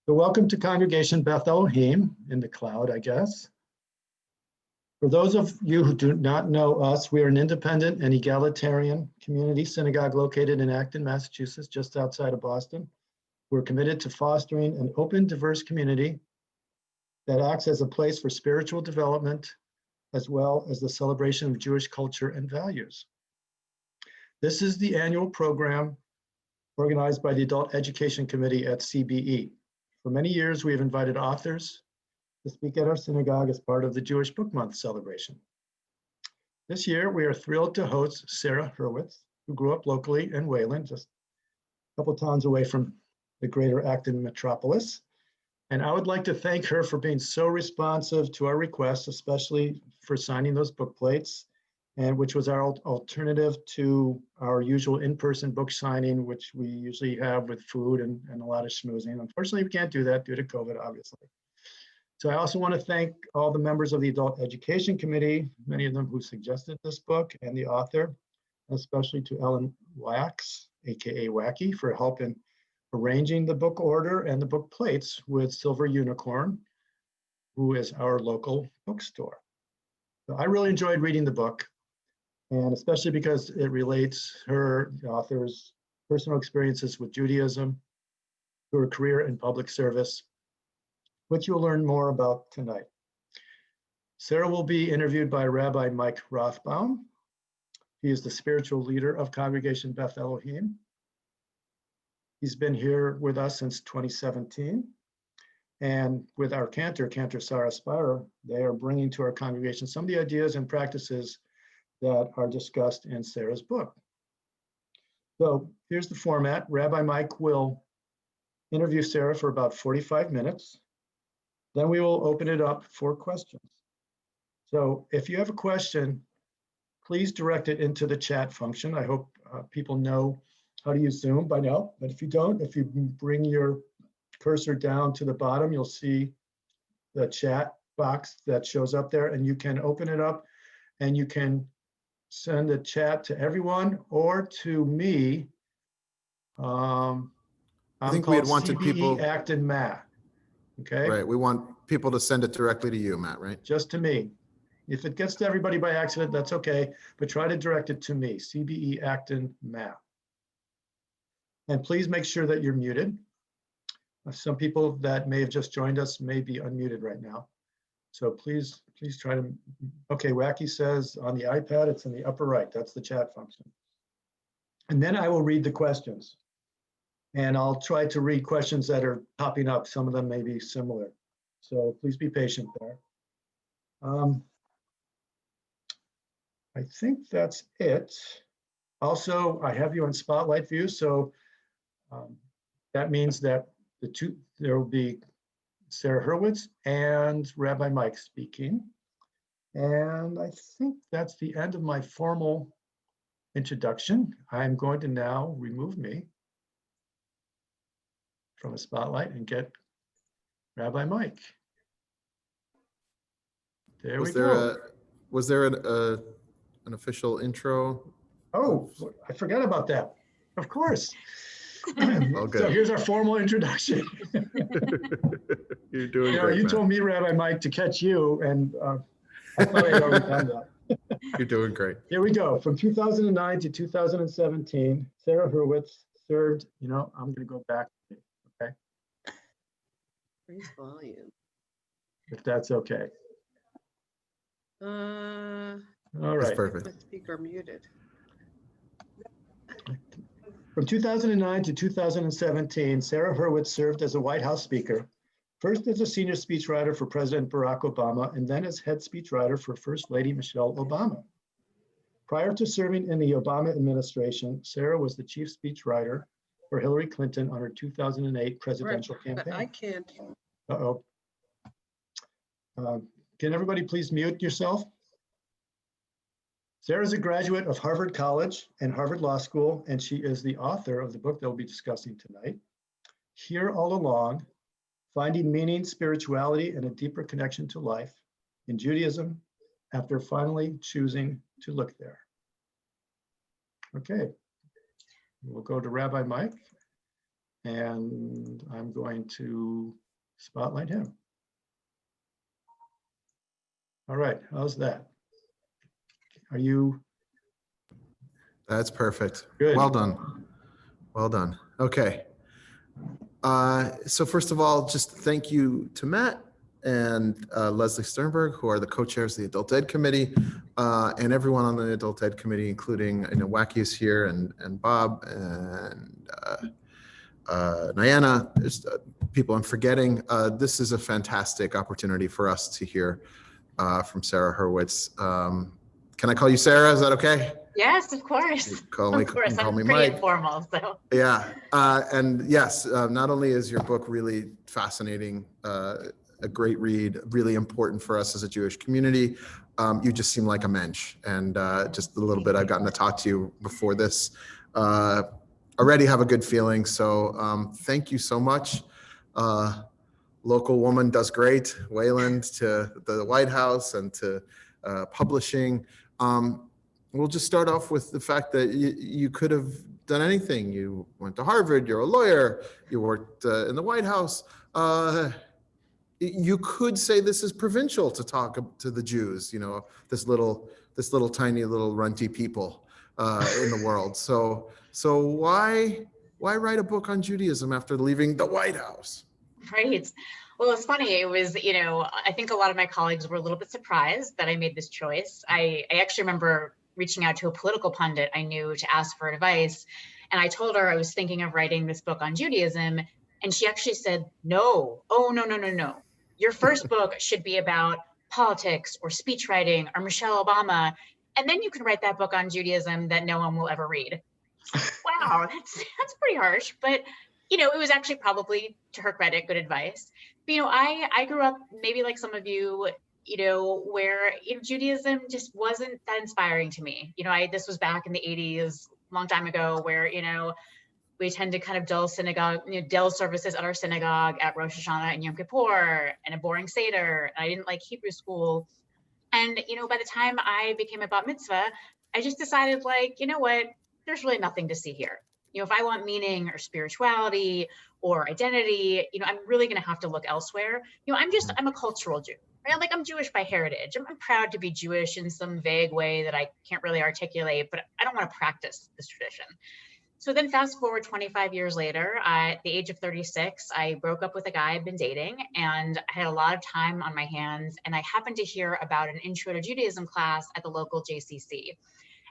So welcome to Congregation Beth Elohim in the cloud, I guess. For those of you who do not know us, we are an independent and egalitarian community synagogue located in Acton, Massachusetts, just outside of Boston. We're committed to fostering an open, diverse community that acts as a place for spiritual development, as well as the celebration of Jewish culture and values. This is the annual program organized by the Adult Education Committee at CBE. For many years, we have invited authors to speak at our synagogue as part of the Jewish Book Month celebration. This year, we are thrilled to host Sarah Hurwitz, who grew up locally in Wayland, just a couple towns away from the greater Acton metropolis. And I would like to thank her for being so responsive to our requests, especially for signing those book plates, and which was our alternative to our usual in-person book signing, which we usually have with food and a lot of schmoozing. Unfortunately, we can't do that due to COVID, obviously. So I also want to thank all the members of the Adult Education Committee, many of them who suggested this book, and the author, especially to Ellen Wax, AKA Wacky, for help in arranging the book order and the book plates with Silver Unicorn, who is our local bookstore. So I really enjoyed reading the book, and especially because it relates the author's personal experiences with Judaism to her career in public service, which you'll learn more about tonight. Sarah will be interviewed by Rabbi Mike Rothbaum. He is the spiritual leader of Congregation Beth Elohim. He's been here with us since 2017. And with our cantor Sarah Spira, they are bringing to our congregation some of the ideas and practices that are discussed in Sarah's book. So here's the format. Rabbi Mike will interview Sarah for about 45 minutes. Then we will open it up for questions. So if you have a question, please direct it into the chat function. I hope people know how to use Zoom by now, but if you don't, if you bring your cursor down to the bottom, you'll see the chat box that shows up there, and you can open it up and you can send a chat to everyone or to me. I think we had wanted CBE people, Acton Matt. Okay. right? We want people to send it directly to you, Matt, right? Just to me. If it gets to everybody by accident, that's okay, but try to direct it to me, CBE Acton Matt. And please make sure that you're muted. Some people that may have just joined us may be unmuted right now. So please try to, okay, Wacky says on the iPad, it's in the upper right. That's the chat function. And then I will read the questions. And I'll try to read questions that are popping up. Some of them may be similar. So please be patient there. I think that's it. Also, I have you on spotlight view. So that means that there will be Sarah Hurwitz and Rabbi Mike speaking. And I think that's the end of my formal introduction. I'm going to now remove me from a spotlight and get Rabbi Mike. There we go. Was there an official intro? Oh, I forgot about that. Of course. Oh, good. So here's our formal introduction. You're doing great, You Matt. told me, Rabbi Mike, to catch you, and I thought I'd already done that. You're doing great. Here we go. From 2009 to 2017, Sarah Hurwitz served, I'm going to go back, okay? Raise volume. If that's okay. Uh, All That's right. perfect. my speaker muted. From 2009 to 2017, Sarah Hurwitz served as a White House speaker, first as a senior speechwriter for President Barack Obama, and then as head speechwriter for First Lady Michelle Obama. Prior to serving in the Obama administration, Sarah was the chief speechwriter for Hillary Clinton on her 2008 presidential campaign. But I can't. Uh-oh. Can everybody please mute yourself? Sarah is a graduate of Harvard College and Harvard Law School, and she is the author of the book that we'll be discussing tonight, Here All Along, Finding Meaning, Spirituality, and a Deeper Connection to Life in Judaism After Finally Choosing to Look There. Okay, we'll go to Rabbi Mike. and I'm going to spotlight him. All right, how's that? Are you That's perfect. good? Well done. Well done. Okay. So first of all, just thank you to Matt and Leslie Sternberg, who are the co-chairs of the Adult Ed Committee, and everyone on the Adult Ed Committee, including, I know Wacky is here, and Bob, and Nyana, there's people I'm forgetting. This is a fantastic opportunity for us to hear from Sarah Hurwitz. Can I call you Sarah? Is that okay? Yes, of course. You call me, Of course, call I'm me pretty Mike. informal, so. Yeah, and yes, not only is your book really fascinating, a great read, really important for us as a Jewish community, you just seem like a mensch. And just a little bit, I've gotten to talk to you before this, already have a good feeling. So thank you so much. Local woman does great, Wayland to the White House and to publishing. We'll just start off with the fact that you could have done anything. You went to Harvard, you're a lawyer, you worked in the White House. You could say this is provincial to talk to the Jews, you know, this little tiny little runty people in the world. So why write a book on Judaism after leaving the White House? Right. Well, it's funny. It was, I think a lot of my colleagues were a little bit surprised that I made this choice. I actually remember reaching out to a political pundit I knew to ask for advice. And I told her I was thinking of writing this book on Judaism. And she actually said, no, oh, no. Your first book should be about politics or speech writing or Michelle Obama. And then you can write that book on Judaism that no one will ever read. Wow, that's pretty harsh. But it was actually probably, to her credit, good advice. But, I grew up maybe like some of you, where Judaism just wasn't that inspiring to me. This was back in the 80s, a long time ago, where, we attended kind of dull services at our synagogue at Rosh Hashanah and Yom Kippur, and a boring Seder. And I didn't like Hebrew school. And, by the time I became a bat mitzvah, I just decided, like, you know what, there's really nothing to see here. If I want meaning or spirituality or identity, I'm really going to have to look elsewhere. I'm a cultural Jew, right? Like, I'm Jewish by heritage. I'm proud to be Jewish in some vague way that I can't really articulate, but I don't want to practice this tradition. So then fast forward 25 years later, at the age of 36, I broke up with a guy I'd been dating, and I had a lot of time on my hands, and I happened to hear about an Intro to Judaism class at the local JCC.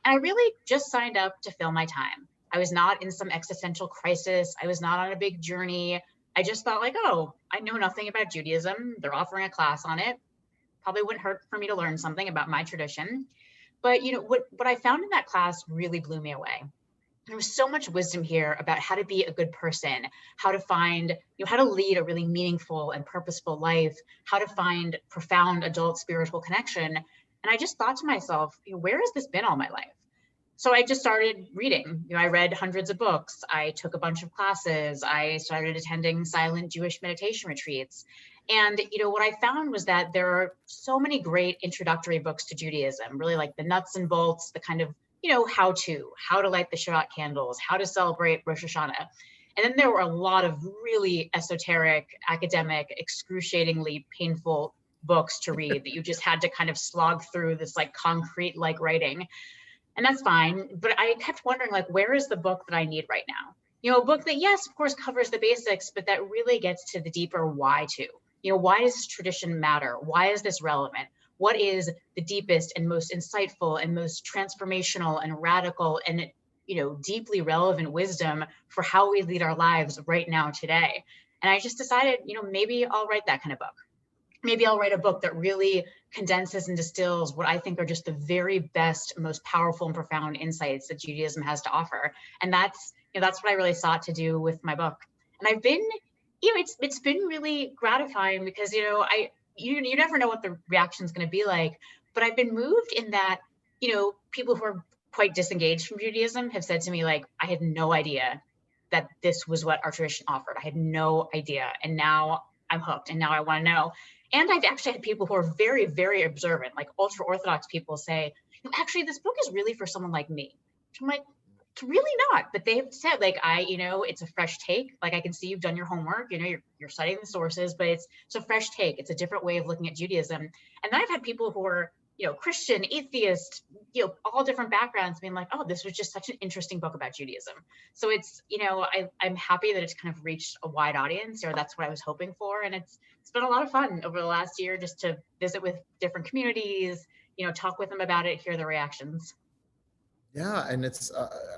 And I really just signed up to fill my time. I was not in some existential crisis. I was not on a big journey. I just thought, like, oh, I know nothing about Judaism. They're offering a class on it. Probably wouldn't hurt for me to learn something about my tradition. But what I found in that class really blew me away. There was so much wisdom here about how to be a good person, how to find, how to lead a really meaningful and purposeful life, how to find profound adult spiritual connection. And I just thought to myself, where has this been all my life? So I just started reading. I read hundreds of books. I took a bunch of classes. I started attending silent Jewish meditation retreats. And, what I found was that there are so many great introductory books to Judaism, really like the nuts and bolts, the kind of, how to light the Shabbat candles, how to celebrate Rosh Hashanah. And then there were a lot of really esoteric, academic, excruciatingly painful books to read that you just had to kind of slog through this like concrete like writing. And that's fine. But I kept wondering, like, where is the book that I need right now? A book that, yes, of course, covers the basics, but that really gets to the deeper why too. Why does this tradition matter? Why is this relevant? What is the deepest and most insightful and most transformational and radical and, deeply relevant wisdom for how we lead our lives right now today? And I just decided, maybe I'll write that kind of book. Maybe I'll write a book that really condenses and distills what I think are just the very best, most powerful and profound insights that Judaism has to offer. And that's what I really sought to do with my book. And I've been, it's been really gratifying because, you never know what the reaction is going to be like, but I've been moved in that, people who are quite disengaged from Judaism have said to me, like, I had no idea that this was what our tradition offered. I had no idea. And now I'm hooked and now I want to know. And I've actually had people who are very, very observant, like ultra-Orthodox people say, actually, this book is really for someone like me. I'm like, It's really not, but they've said like, it's a fresh take. Like I can see you've done your homework, you're studying the sources, but it's a fresh take. It's a different way of looking at Judaism. And then I've had people who are, Christian, atheist, all different backgrounds being like, oh, this was just such an interesting book about Judaism. So it's, I'm happy that it's kind of reached a wide audience, or that's what I was hoping for. And it's been a lot of fun over the last year just to visit with different communities, talk with them about it, hear the reactions. Yeah, and it's,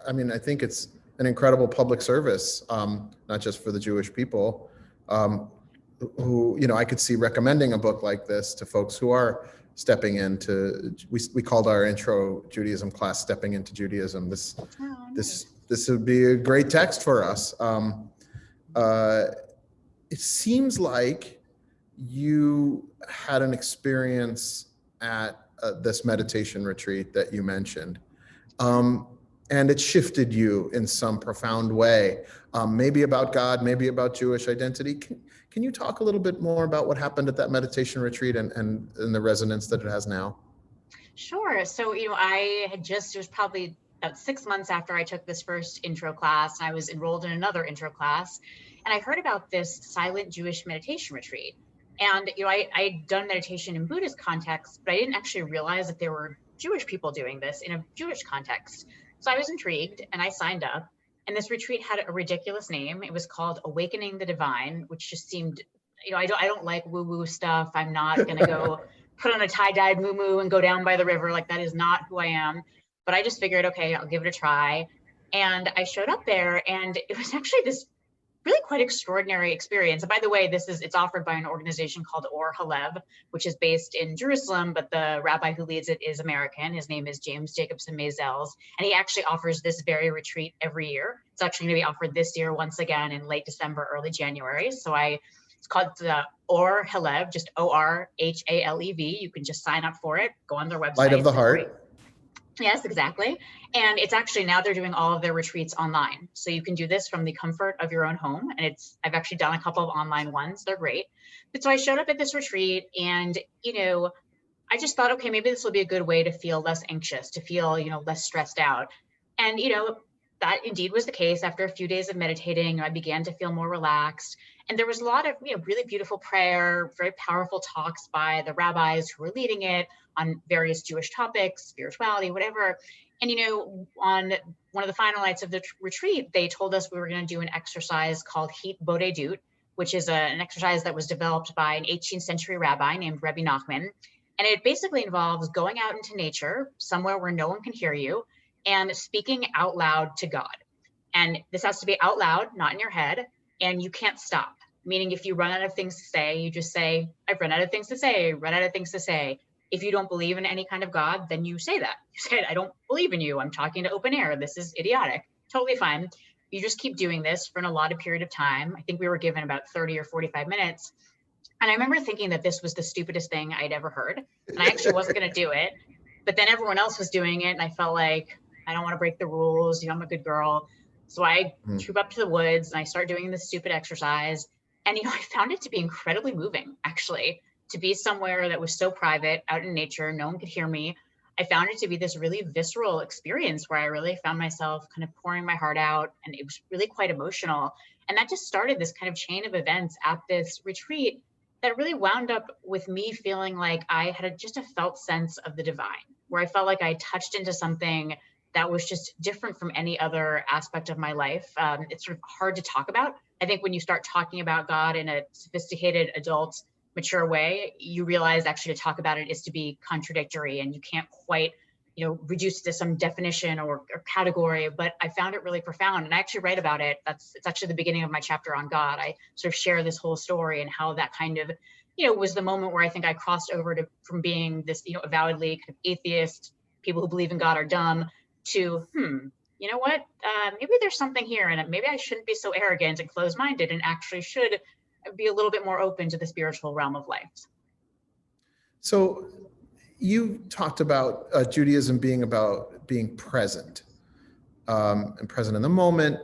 I think it's an incredible public service, not just for the Jewish people, who, I could see recommending a book like this to folks who are stepping into, we called our intro Judaism class, Stepping into Judaism. This would be a great text for us. It seems like you had an experience at this meditation retreat that you mentioned. And it shifted you in some profound way, maybe about God, maybe about Jewish identity. Can you talk a little bit more about what happened at that meditation retreat and the resonance that it has now? Sure. So, it was probably about 6 months after I took this first intro class, and I was enrolled in another intro class, and I heard about this silent Jewish meditation retreat. And, I'd done meditation in Buddhist context, but I didn't actually realize that there were Jewish people doing this in a Jewish context. So I was intrigued and I signed up, and this retreat had a ridiculous name. It was called Awakening the Divine, which just seemed, I don't like woo-woo stuff. I'm not going to go put on a tie-dyed muumuu and go down by the river. Like that is not who I am. But I just figured, okay, I'll give it a try. And I showed up there, and it was actually this really quite extraordinary experience. And by the way, it's offered by an organization called Or Halev, which is based in Jerusalem, but the rabbi who leads it is American. His name is James Jacobson Maisels, and he actually offers this very retreat every year. It's actually going to be offered this year once again in late December, early January. So it's called the Or Halev, just ORHALEV. You can just sign up for it, go on their website. Light of the Heart. Yes, exactly. And it's actually, now they're doing all of their retreats online. So you can do this from the comfort of your own home. And I've actually done a couple of online ones. They're great. But so I showed up at this retreat, and, I just thought, okay, maybe this will be a good way to feel less anxious, to feel, less stressed out. And, that indeed was the case. After a few days of meditating, I began to feel more relaxed. And there was a lot of, really beautiful prayer, very powerful talks by the rabbis who were leading it on various Jewish topics, spirituality, whatever. And, on one of the final nights of the retreat, they told us we were going to do an exercise called Hit Bodedut, which is an exercise that was developed by an 18th century rabbi named Rabbi Nachman. And it basically involves going out into nature, somewhere where no one can hear you, and speaking out loud to God. And this has to be out loud, not in your head, and you can't stop. Meaning if you run out of things to say, you just say, I've run out of things to say, run out of things to say. If you don't believe in any kind of God, then you say that. You say, I don't believe in you. I'm talking to open air. This is idiotic. Totally fine. You just keep doing this for an allotted period of time. I think we were given about 30 or 45 minutes. And I remember thinking that this was the stupidest thing I'd ever heard. And I actually wasn't going to do it. But then everyone else was doing it, and I felt like, I don't want to break the rules. I'm a good girl. So I troop up to the woods and I start doing this stupid exercise. And, I found it to be incredibly moving, actually, to be somewhere that was so private, out in nature, no one could hear me. I found it to be this really visceral experience where I really found myself kind of pouring my heart out, and it was really quite emotional. And that just started this kind of chain of events at this retreat that really wound up with me feeling like I had just a felt sense of the divine, where I felt like I touched into something that was just different from any other aspect of my life. It's sort of hard to talk about. I think when you start talking about God in a sophisticated, adult, mature way, you realize actually to talk about it is to be contradictory, and you can't quite, reduce it to some definition or category. But I found it really profound, and I actually write about it. It's actually the beginning of my chapter on God. I sort of share this whole story and how that kind of, was the moment where I think I crossed over from being this, avowedly kind of atheist, people who believe in God are dumb, to, you know what, maybe there's something here, and maybe I shouldn't be so arrogant and closed-minded, and actually should be a little bit more open to the spiritual realm of life. So you talked about Judaism being about being present, and present in the moment.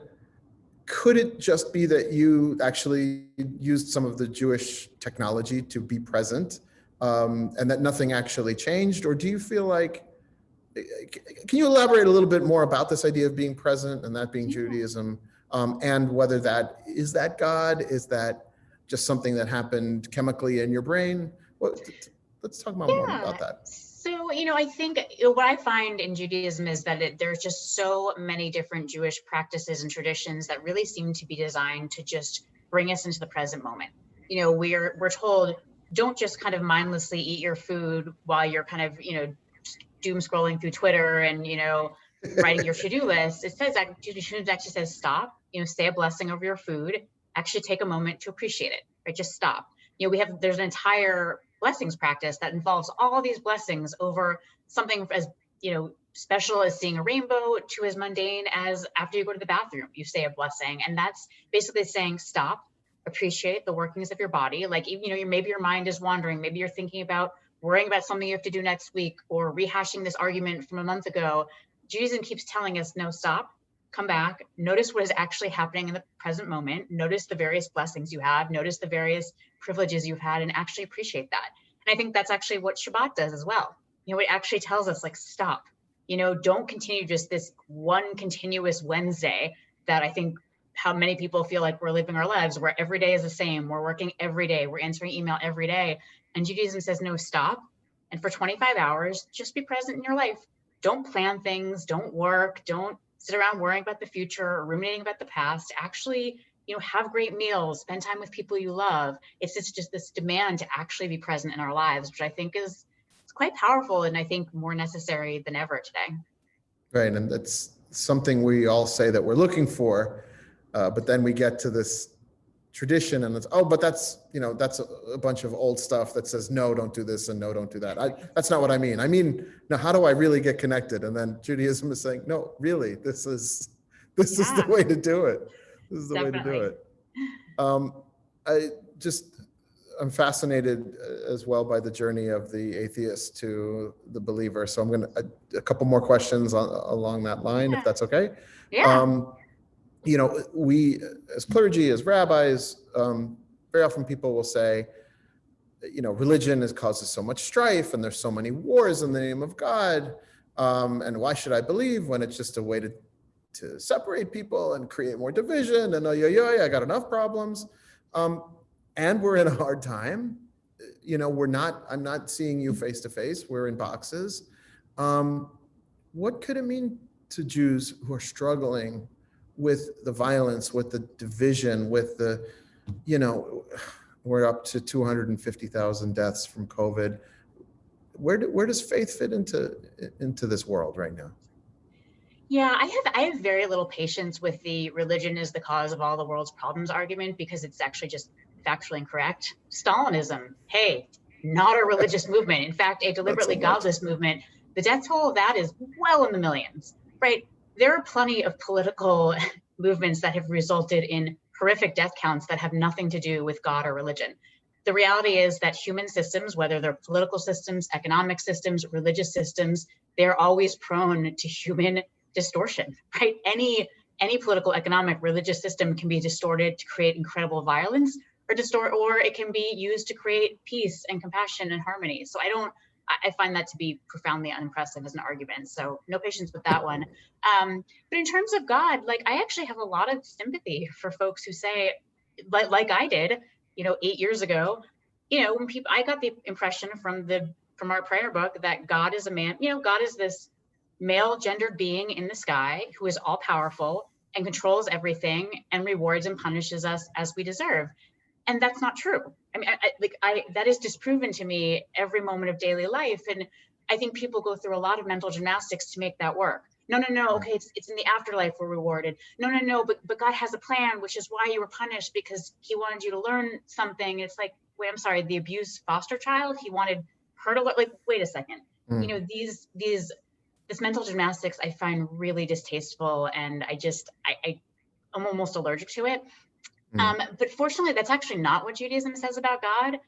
Could it just be that you actually used some of the Jewish technology to be present, and that nothing actually changed? Or do you feel like can you elaborate a little bit more about this idea of being present and that being Yeah. Judaism, and whether that is that God? Is that just something that happened chemically in your brain? Let's talk more about that. So, I think what I find in Judaism is that there's just so many different Jewish practices and traditions that really seem to be designed to just bring us into the present moment. We're told, don't just kind of mindlessly eat your food while you're kind of, doom scrolling through Twitter and, writing your to-do list. It says that Judaism actually says stop, say a blessing over your food, actually take a moment to appreciate it, right? Just stop. There's an entire blessings practice that involves all these blessings over something as, special as seeing a rainbow to as mundane as after you go to the bathroom, you say a blessing. And that's basically saying stop, appreciate the workings of your body. Like, maybe your mind is wandering. Maybe you're thinking about worrying about something you have to do next week or rehashing this argument from a month ago. Judaism keeps telling us, no, stop, come back, notice what is actually happening in the present moment, notice the various blessings you have, notice the various privileges you've had, and actually appreciate that. And I think that's actually what Shabbat does as well. It actually tells us, like, stop, don't continue just this one continuous Wednesday that I think how many people feel like we're living our lives, where every day is the same, we're working every day, we're answering email every day. And Judaism says, no, stop. And for 25 hours, just be present in your life. Don't plan things, don't work, don't sit around worrying about the future or ruminating about the past. Actually, have great meals, spend time with people you love. It's just this demand to actually be present in our lives, which I think is quite powerful and I think more necessary than ever today. Right, and that's something we all say that we're looking for, but then we get to this tradition and it's, but that's a bunch of old stuff that says no, don't do this, and no, don't do that. That's not what I mean. I mean, now how do I really get connected? And then Judaism is saying, no, really, this is the way to do it. This is the way to do it. I'm fascinated as well by the journey of the atheist to the believer. So I'm going to a couple more questions along that line, if that's okay. Yeah. We as clergy, as rabbis, very often people will say, religion causes so much strife and there's so many wars in the name of God. And why should I believe when it's just a way to separate people and create more division? And I got enough problems. And we're in a hard time. I'm not seeing you face to face. We're in boxes. What could it mean to Jews who are struggling with the violence, with the division, with the, we're up to 250,000 deaths from COVID. Where does faith fit into this world right now? Yeah, I have very little patience with the religion is the cause of all the world's problems argument, because it's actually just factually incorrect. Stalinism, hey, not a religious movement. In fact, a deliberately godless movement. The death toll of that is well in the millions, right? There are plenty of political movements that have resulted in horrific death counts that have nothing to do with God or religion. The reality is that human systems, whether they're political systems, economic systems, religious systems, they're always prone to human distortion, right? Any political, economic, religious system can be distorted to create incredible violence, or it can be used to create peace and compassion and harmony. So I find that to be profoundly unimpressive as an argument. So no patience with that one. But in terms of God, I actually have a lot of sympathy for folks who say, like I did, 8 years ago, when I got the impression from our prayer book that God is a man, God is this male gendered being in the sky who is all powerful and controls everything and rewards and punishes us as we deserve. And that's not true. I mean, that is disproven to me every moment of daily life. And I think people go through a lot of mental gymnastics to make that work. No, okay, it's in the afterlife we're rewarded. No, but God has a plan, which is why you were punished, because he wanted you to learn something. It's like, wait, I'm sorry, the abused foster child, he wanted her to learn, wait a second. This mental gymnastics I find really distasteful, and I'm almost allergic to it. But fortunately, that's actually not what Judaism says about God.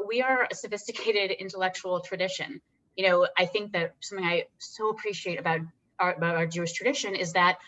We are a sophisticated intellectual tradition. I think that something I so appreciate about our Jewish tradition is that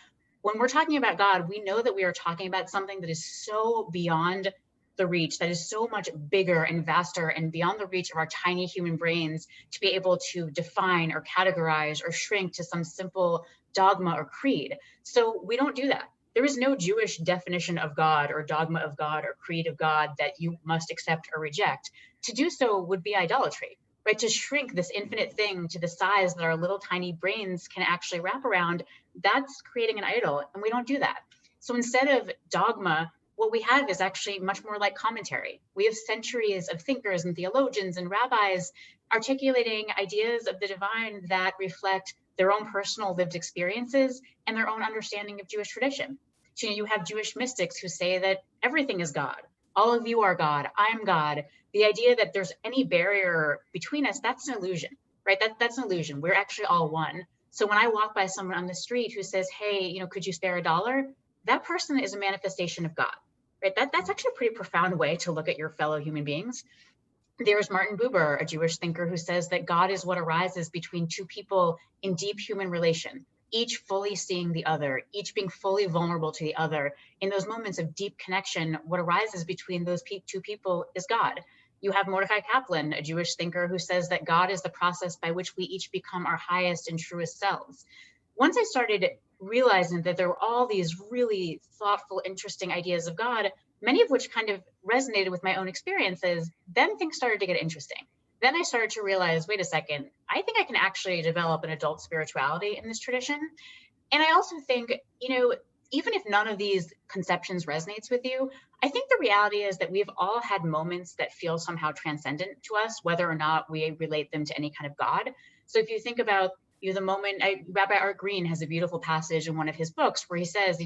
when we're talking about God, we know that we are talking about something that is so beyond the reach, that is so much bigger and vaster and beyond the reach of our tiny human brains to be able to define or categorize or shrink to some simple dogma or creed. So we don't do that. There is no Jewish definition of God or dogma of God or creed of God that you must accept or reject. To do so would be idolatry, right? To shrink this infinite thing to the size that our little tiny brains can actually wrap around, that's creating an idol, and we don't do that. So instead of dogma, what we have is actually much more like commentary. We have centuries of thinkers and theologians and rabbis articulating ideas of the divine that reflect their own personal lived experiences and their own understanding of Jewish tradition. So you have Jewish mystics who say that everything is God. All of you are God. I'm God. The idea that there's any barrier between us, that's an illusion, right? That's an illusion. We're actually all one. So when I walk by someone on the street who says, hey, could you spare $1? That person is a manifestation of God, right? That's actually a pretty profound way to look at your fellow human beings. There's Martin Buber, a Jewish thinker, who says that God is what arises between two people in deep human relation, each fully seeing the other, each being fully vulnerable to the other. In those moments of deep connection, what arises between those two people is God. You have Mordecai Kaplan, a Jewish thinker, who says that God is the process by which we each become our highest and truest selves. Once I started realizing that there were all these really thoughtful, interesting ideas of God, many of which kind of resonated with my own experiences, then things started to get interesting. Then I started to realize, wait a second, I think I can actually develop an adult spirituality in this tradition. And I also think, even if none of these conceptions resonates with you, I think the reality is that we've all had moments that feel somehow transcendent to us, whether or not we relate them to any kind of God. So if you think about the moment, Rabbi Art Green has a beautiful passage in one of his books where he says,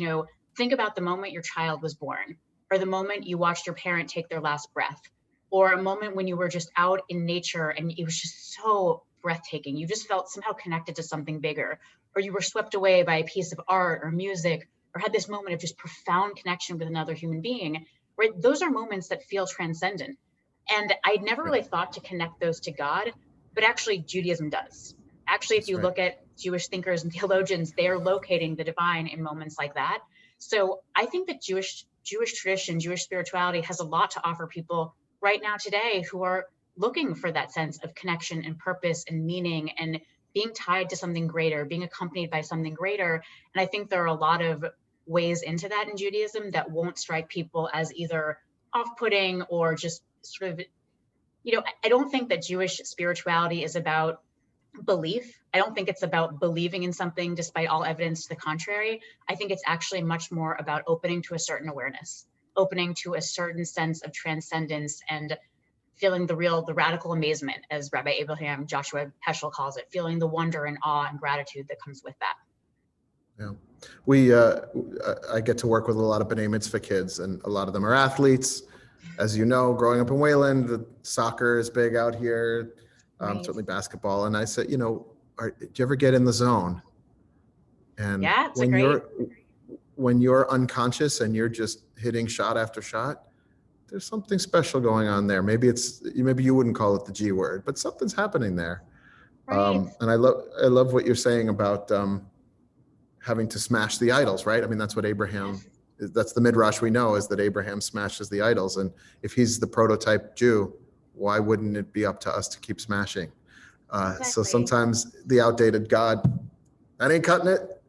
think about the moment your child was born, or the moment you watched your parent take their last breath, or a moment when you were just out in nature and it was just so breathtaking. You just felt somehow connected to something bigger, or you were swept away by a piece of art or music, or had this moment of just profound connection with another human being, right? Those are moments that feel transcendent. And I'd never really thought to connect those to God, but actually Judaism does. Actually, if you look at Jewish thinkers and theologians, they're locating the divine in moments like that. So I think that Jewish tradition, Jewish spirituality has a lot to offer people right now today who are looking for that sense of connection and purpose and meaning and being tied to something greater, being accompanied by something greater. And I think there are a lot of ways into that in Judaism that won't strike people as either off-putting or just sort of, I don't think that Jewish spirituality is about belief. I don't think it's about believing in something despite all evidence to the contrary. I think it's actually much more about opening to a certain awareness, opening to a certain sense of transcendence and feeling the radical amazement, as Rabbi Abraham Joshua Heschel calls it, feeling the wonder and awe and gratitude that comes with that. Yeah, I get to work with a lot of B'nai Mitzvah kids, and a lot of them are athletes. As you know, growing up in Wayland, the soccer is big out here, Right. certainly basketball. And I said, did you ever get in the zone? And Yeah, when you're unconscious and you're just hitting shot after shot, there's something special going on there. Maybe you wouldn't call it the G word, but something's happening there. Right. And I love what you're saying about having to smash the idols, right? I mean, that's what that's the midrash we know, is that Abraham smashes the idols. And if he's the prototype Jew, why wouldn't it be up to us to keep smashing? Exactly. So sometimes the outdated God, that ain't cutting it.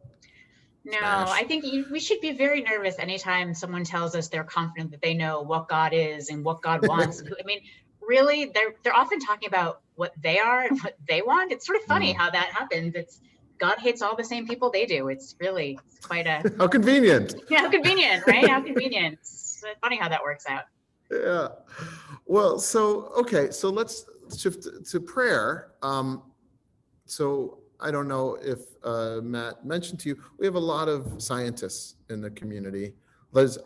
No, Smash. I think we should be very nervous anytime someone tells us they're confident that they know what God is and what God wants. I mean, really, they're often talking about what they are and what they want. It's sort of funny how that happens. It's God hates all the same people they do. It's quite a How convenient. Yeah, how convenient, right? How convenient. It's funny how that works out. Yeah. Well, so let's shift to prayer. So I don't know if Matt mentioned to you, we have a lot of scientists in the community. There's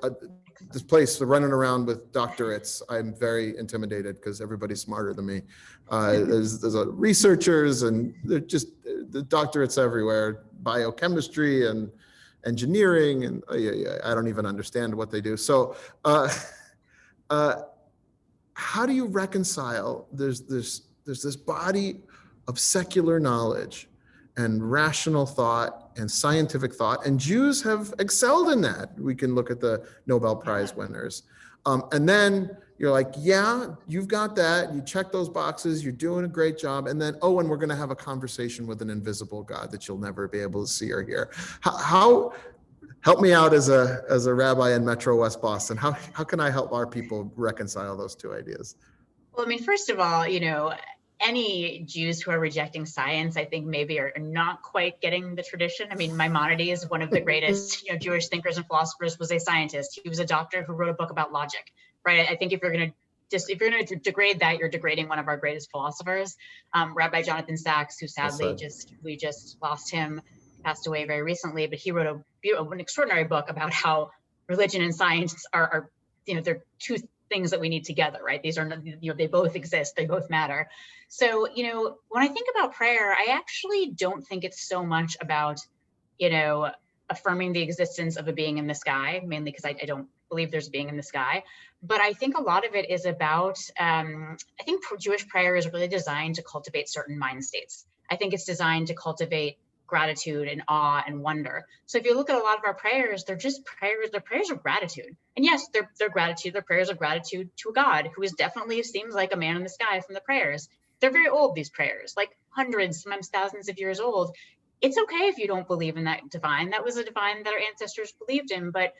this place running around with doctorates. I'm very intimidated because everybody's smarter than me. There's researchers, and they're just the doctorates everywhere, biochemistry and engineering, and I don't even understand what they do. So how do you reconcile there's this body of secular knowledge and rational thought and scientific thought, and Jews have excelled in that. We can look at the Nobel Prize winners. And then you're like, yeah, you've got that. You check those boxes. You're doing a great job. And then, oh, and we're going to have a conversation with an invisible God that you'll never be able to see or hear. How help me out as a rabbi in Metro West Boston. How can I help our people reconcile those two ideas? Well, I mean, first of all, any Jews who are rejecting science, I think maybe are not quite getting the tradition. I mean, Maimonides, one of the greatest Jewish thinkers and philosophers, was a scientist. He was a doctor who wrote a book about logic, right? I think if you're going to degrade that, you're degrading one of our greatest philosophers. Rabbi Jonathan Sachs, who sadly we just lost him, passed away very recently, but he wrote an extraordinary book about how religion and science are they're two things that we need together, right? These are, they both exist, they both matter. So, when I think about prayer, I actually don't think it's so much about, affirming the existence of a being in the sky, mainly because I don't believe there's a being in the sky. But I think a lot of it is about, I think Jewish prayer is really designed to cultivate certain mind states. I think it's designed to cultivate gratitude and awe and wonder. So if you look at a lot of our prayers, they're just prayers, they're prayers of gratitude. And yes, they're gratitude, they're prayers of gratitude to a God who is definitely seems like a man in the sky from the prayers. They're very old, these prayers, like hundreds, sometimes thousands of years old. It's okay if you don't believe in that divine. That was a divine that our ancestors believed in. But,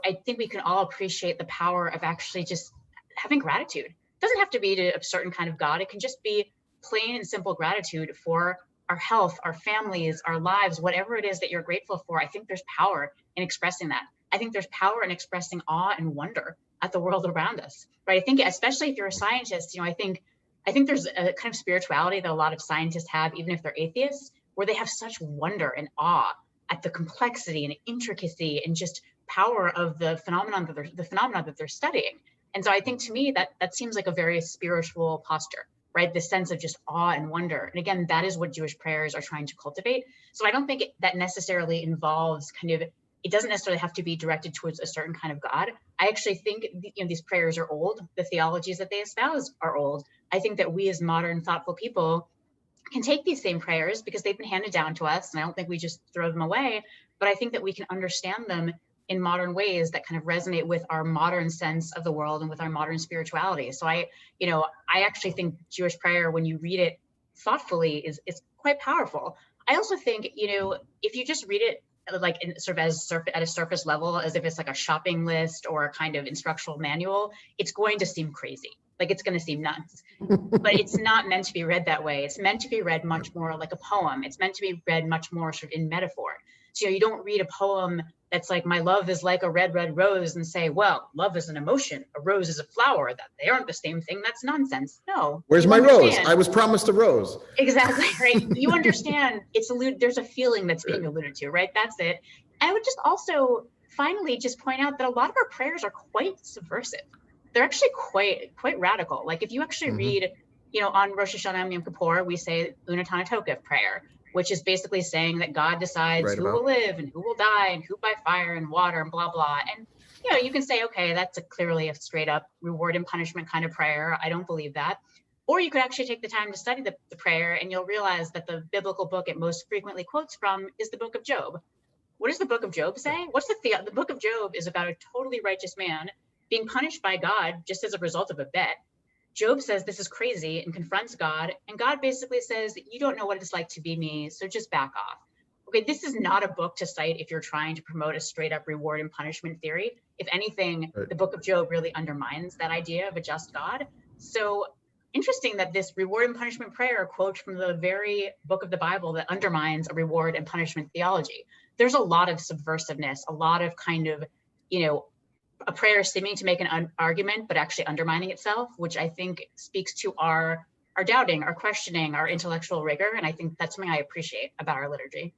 I think we can all appreciate the power of actually just having gratitude. It doesn't have to be to a certain kind of God. It can just be plain and simple gratitude for our health, our families, our lives, whatever it is that you're grateful for. I think there's power in expressing that. I think there's power in expressing awe and wonder at the world around us, right? I think especially if you're a scientist, I think there's a kind of spirituality that a lot of scientists have, even if they're atheists, where they have such wonder and awe at the complexity and intricacy and just power of the phenomenon that they're studying. And so I think to me that seems like a very spiritual posture, right? The sense of just awe and wonder. And again, that is what Jewish prayers are trying to cultivate. So I don't think that necessarily involves it doesn't necessarily have to be directed towards a certain kind of God. I actually think these prayers are old. The theologies that they espouse are old. I think that we as modern thoughtful people can take these same prayers because they've been handed down to us. And I don't think we just throw them away, but I think that we can understand them in modern ways that kind of resonate with our modern sense of the world and with our modern spirituality. So I actually think Jewish prayer, when you read it thoughtfully, is quite powerful. I also think, if you just read it like at a surface level, as if it's like a shopping list or a kind of instructional manual, it's going to seem crazy. Like it's going to seem nuts, but it's not meant to be read that way. It's meant to be read much more like a poem. It's meant to be read much more sort of in metaphor. So you don't read a poem that's like, my love is like a red, red rose, and say, well, love is an emotion. A rose is a flower. That they aren't the same thing. That's nonsense. No. Where's my rose? I was promised a rose. Exactly, right? You understand there's a feeling that's being alluded to, right? That's it. I would just also finally just point out that a lot of our prayers are quite subversive. They're actually quite radical. Like if you actually read, on Rosh Hashanah and Yom Kippur, we say Unatana Tokef prayer, which is basically saying that God decides who will live and who will die and who by fire and water and blah, blah. And, you can say, okay, that's clearly a straight up reward and punishment kind of prayer. I don't believe that. Or you could actually take the time to study the prayer, and you'll realize that the biblical book it most frequently quotes from is the book of Job. What does the book of Job say? The book of Job is about a totally righteous man being punished by God just as a result of a bet. Job says this is crazy and confronts God, and God basically says, you don't know what it's like to be me, so just back off. Okay, this is not a book to cite if you're trying to promote a straight up reward and punishment theory. If anything, the book of Job really undermines that idea of a just God. So interesting that this reward and punishment prayer quotes from the very book of the Bible that undermines a reward and punishment theology. There's a lot of subversiveness, a lot of kind of, a prayer seeming to make an argument, but actually undermining itself, which I think speaks to our doubting, our questioning, our intellectual rigor. And I think that's something I appreciate about our liturgy.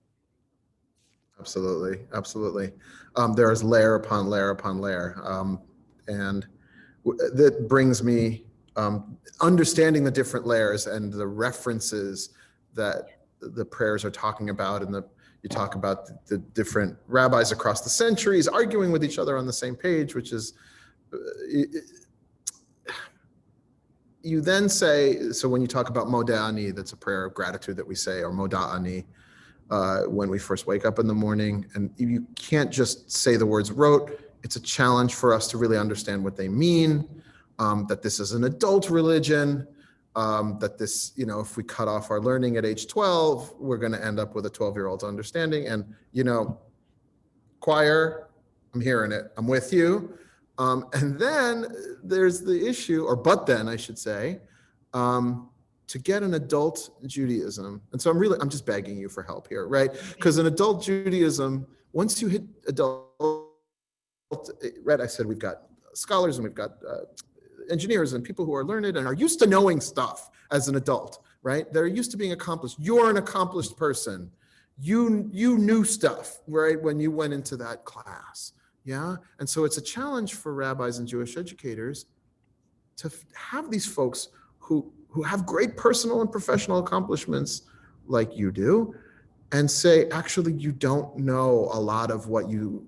Absolutely. Absolutely. There is layer upon layer upon layer. And that brings me understanding the different layers and the references that the prayers are talking about, and you talk about the different rabbis across the centuries arguing with each other on the same page, which is, you then say, so when you talk about Modeh Ani, that's a prayer of gratitude that we say, or Modeh Ani, when we first wake up in the morning, and you can't just say the words rote, It's a challenge for us to really understand what they mean, that this is an adult religion, that this, if we cut off our learning at age 12, we're going to end up with a 12-year-old's understanding. And, choir, I'm hearing it. I'm with you. And then there's the issue, but then I should say, to get an adult Judaism. And so I'm just begging you for help here, right? Because an adult Judaism, once you hit adult, right, I said we've got scholars and we've got engineers and people who are learned and are used to knowing stuff as an adult, right? They're used to being accomplished. You're an accomplished person. You knew stuff, right, when you went into that class, yeah? And so it's a challenge for rabbis and Jewish educators to have these folks who have great personal and professional accomplishments like you do, and say, actually, you don't know a lot of what you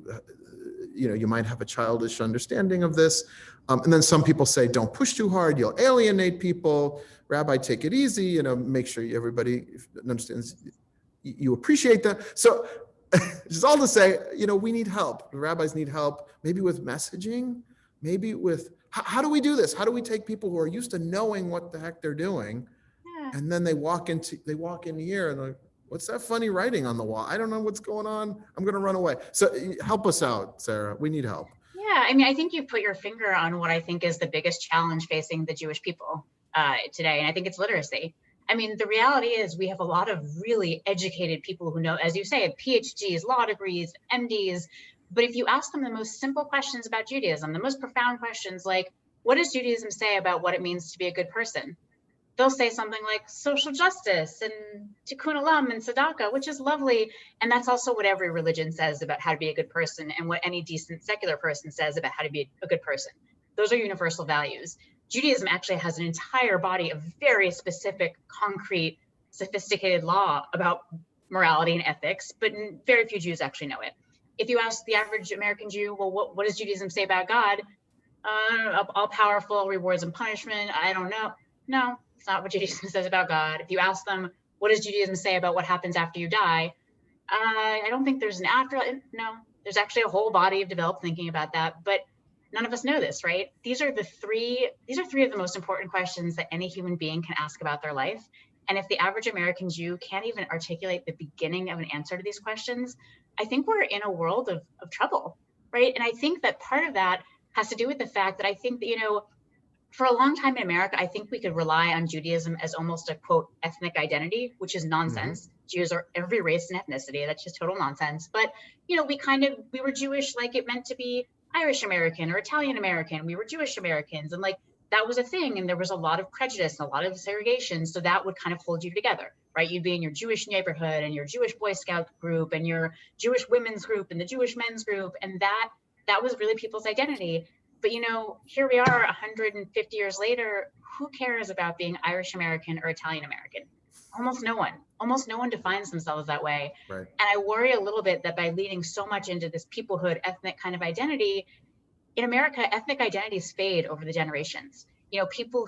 might have a childish understanding of this. And then some people say, don't push too hard, you'll alienate people. Rabbi, take it easy, make sure everybody understands you appreciate that. So just all to say, we need help. The rabbis need help, maybe with messaging, maybe with, how do we do this? How do we take people who are used to knowing what the heck they're doing, and then they walk in here and they're like, what's that funny writing on the wall? I don't know what's going on. I'm going to run away. So help us out, Sarah. We need help. Yeah, I think you've put your finger on what I think is the biggest challenge facing the Jewish people today, and I think it's literacy. The reality is we have a lot of really educated people who know, as you say, PhDs, law degrees, MDs, but if you ask them the most simple questions about Judaism, the most profound questions like, what does Judaism say about what it means to be a good person? They'll say something like social justice and tikkun olam and tzedakah, which is lovely. And that's also what every religion says about how to be a good person and what any decent secular person says about how to be a good person. Those are universal values. Judaism actually has an entire body of very specific, concrete, sophisticated law about morality and ethics, but very few Jews actually know it. If you ask the average American Jew, well, what does Judaism say about God? All powerful, rewards and punishment. I don't know. No, it's not what Judaism says about God. If you ask them, what does Judaism say about what happens after you die? I don't think there's an afterlife. No, there's actually a whole body of developed thinking about that, but none of us know this, right? These are three of the most important questions that any human being can ask about their life. And if the average American Jew can't even articulate the beginning of an answer to these questions, I think we're in a world of trouble, right? And I think that part of that has to do with the fact that I think that, for a long time in America, I think we could rely on Judaism as almost a, quote, ethnic identity, which is nonsense. Mm-hmm. Jews are every race and ethnicity. That's just total nonsense. But, we were Jewish like it meant to be Irish American or Italian American. We were Jewish Americans. And that was a thing. And there was a lot of prejudice and a lot of segregation. So that would kind of hold you together, right? You'd be in your Jewish neighborhood and your Jewish Boy Scout group and your Jewish women's group and the Jewish men's group. And that was really people's identity. But, here we are 150 years later, who cares about being Irish American or Italian American? Almost no one. Almost no one defines themselves that way. Right. And I worry a little bit that by leading so much into this peoplehood, ethnic kind of identity, in America, ethnic identities fade over the generations. People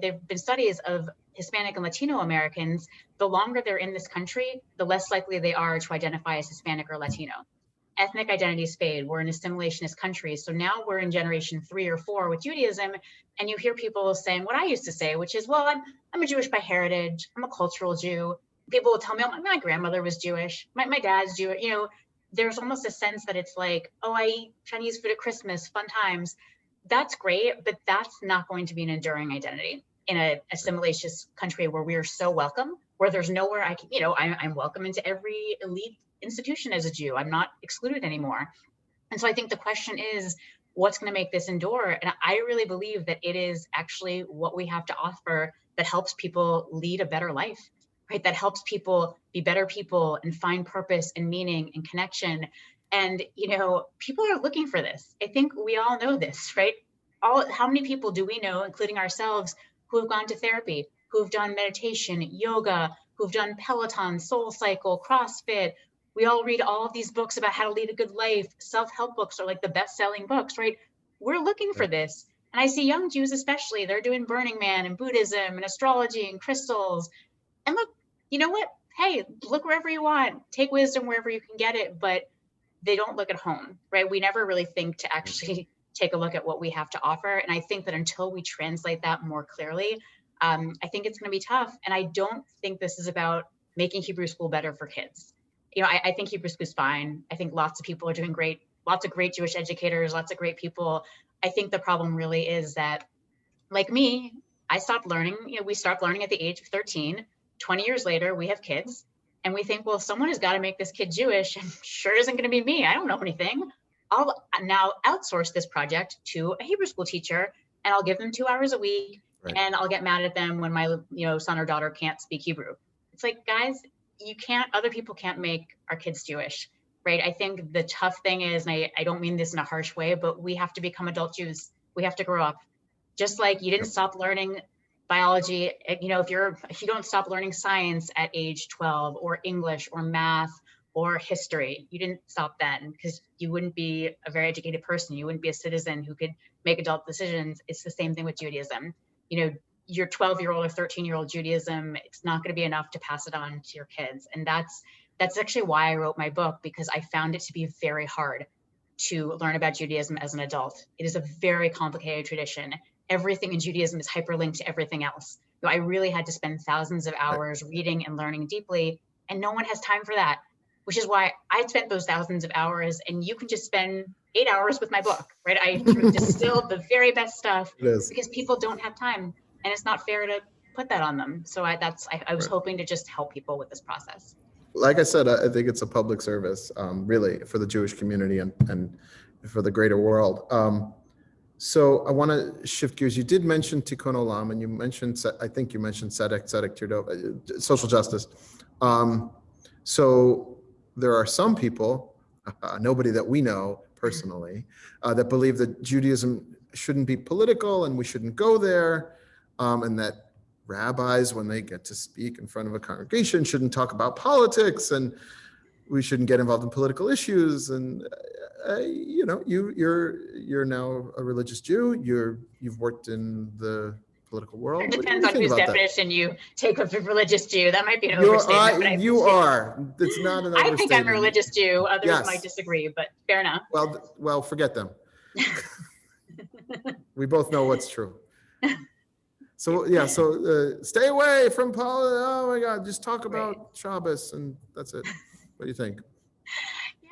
there've been studies of Hispanic and Latino Americans, the longer they're in this country, the less likely they are to identify as Hispanic or Latino. Ethnic identities fade. We're an assimilationist country. So now we're in generation 3 or 4 with Judaism. And you hear people saying what I used to say, which is, well, I'm a Jewish by heritage. I'm a cultural Jew. People will tell me, oh, my grandmother was Jewish. My dad's Jewish. There's almost a sense that it's like, oh, I eat Chinese food at Christmas, fun times. That's great, but that's not going to be an enduring identity in an assimilationist country where we are so welcome, where there's nowhere I'm welcome into every elite institution as a Jew. I'm not excluded anymore. And so I think the question is, what's going to make this endure? And I really believe that it is actually what we have to offer that helps people lead a better life, right? That helps people be better people and find purpose and meaning and connection. And, people are looking for this. I think we all know this, right? How many people do we know, including ourselves, who have gone to therapy, who've done meditation, yoga, who've done Peloton, Soul Cycle, CrossFit? We all read all of these books about how to lead a good life. Self-help books are like the best-selling books, right? We're looking for this. And I see young Jews especially, they're doing Burning Man and Buddhism and astrology and crystals. And look, you know what? Hey, look wherever you want. Take wisdom wherever you can get it. But they don't look at home, right? We never really think to actually take a look at what we have to offer. And I think that until we translate that more clearly, I think it's going to be tough. And I don't think this is about making Hebrew school better for kids. You know, I think Hebrew school is fine. I think lots of people are doing great, lots of great Jewish educators, lots of great people. I think the problem really is that, like me, I stopped learning. You know, we stopped learning at the age of 13. 20 years later, we have kids. And we think, well, someone has got to make this kid Jewish, and sure isn't going to be me. I don't know anything. I'll now outsource this project to a Hebrew school teacher, and I'll give them 2 hours a week, Right. and I'll get mad at them when my son or daughter can't speak Hebrew. It's like, guys, other people can't make our kids Jewish, right? I think the tough thing is, and I don't mean this in a harsh way, but we have to become adult Jews. We have to grow up. Just like you didn't stop learning biology, you know, if you don't stop learning science at age 12, or English or math or history, you didn't stop then, because you wouldn't be a very educated person. You wouldn't be a citizen who could make adult decisions. It's the same thing with Judaism. You know, your 12-year-old or 13-year-old Judaism, it's not going to be enough to pass it on to your kids. And that's actually why I wrote my book, because I found it to be very hard to learn about Judaism as an adult. It is a very complicated tradition. Everything in Judaism is hyperlinked to everything else. So I really had to spend thousands of hours reading and learning deeply, and no one has time for that, which is why I spent those thousands of hours, and you can just spend 8 hours with my book, right? I distilled the very best stuff because people don't have time, and it's not fair to put that on them. So I was hoping to just help people with this process. Like I said, I think it's a public service, really, for the Jewish community and for the greater world. So I want to shift gears. You did mention Tikkun Olam, and you mentioned, I think you mentioned Tzedek Tirdof, social justice. So there are some people, nobody that we know personally, that believe that Judaism shouldn't be political and we shouldn't go there, and that rabbis, when they get to speak in front of a congregation, shouldn't talk about politics, and we shouldn't get involved in political issues. And you know, you're now a religious Jew. You've worked in the political world. It depends on whose definition you take of a religious Jew. That might be an overstatement. You are. It's not an overstatement. I think I'm a religious Jew. Others Yes. might disagree, but fair enough. Well, forget them. We both know what's true. So yeah, stay away from politics. Oh my God, just talk about Shabbos and that's it. What do you think?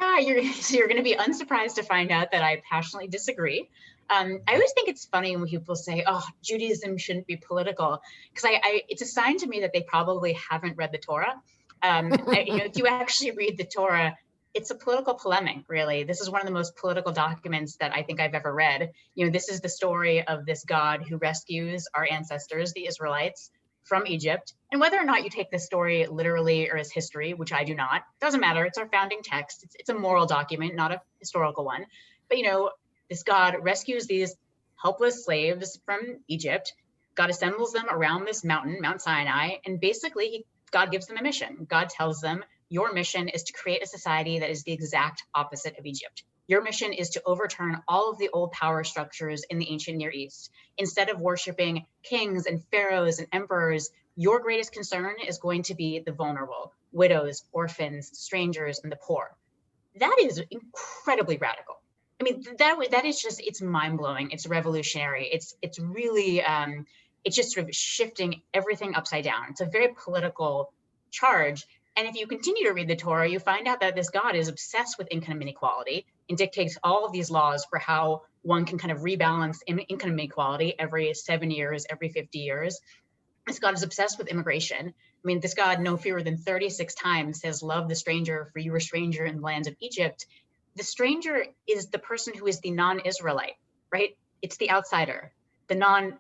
Yeah, you're going to be unsurprised to find out that I passionately disagree. I always think it's funny when people say, "Oh, Judaism shouldn't be political," because it's a sign to me that they probably haven't read the Torah. If you actually read the Torah, it's a political polemic, really. This is one of the most political documents that I think I've ever read. You know, this is the story of this God who rescues our ancestors, the Israelites, from Egypt. And whether or not you take this story literally or as history, which I do not, doesn't matter. It's our founding text. It's a moral document, not a historical one. But, you know, this God rescues these helpless slaves from Egypt. God assembles them around this mountain, Mount Sinai, and basically God gives them a mission. God tells them, your mission is to create a society that is the exact opposite of Egypt. Your mission is to overturn all of the old power structures in the ancient Near East. Instead of worshiping kings and pharaohs and emperors, your greatest concern is going to be the vulnerable, widows, orphans, strangers, and the poor. That is incredibly radical. I mean, that is just, it's mind-blowing. It's revolutionary. It's really, it's just sort of shifting everything upside down. It's a very political charge. And if you continue to read the Torah, you find out that this God is obsessed with income inequality and dictates all of these laws for how one can kind of rebalance income inequality every 7 years, every 50 years. This God is obsessed with immigration. I mean, this God, no fewer than 36 times, says, love the stranger, for you were a stranger in the lands of Egypt. The stranger is the person who is the non-Israelite, right? It's the outsider.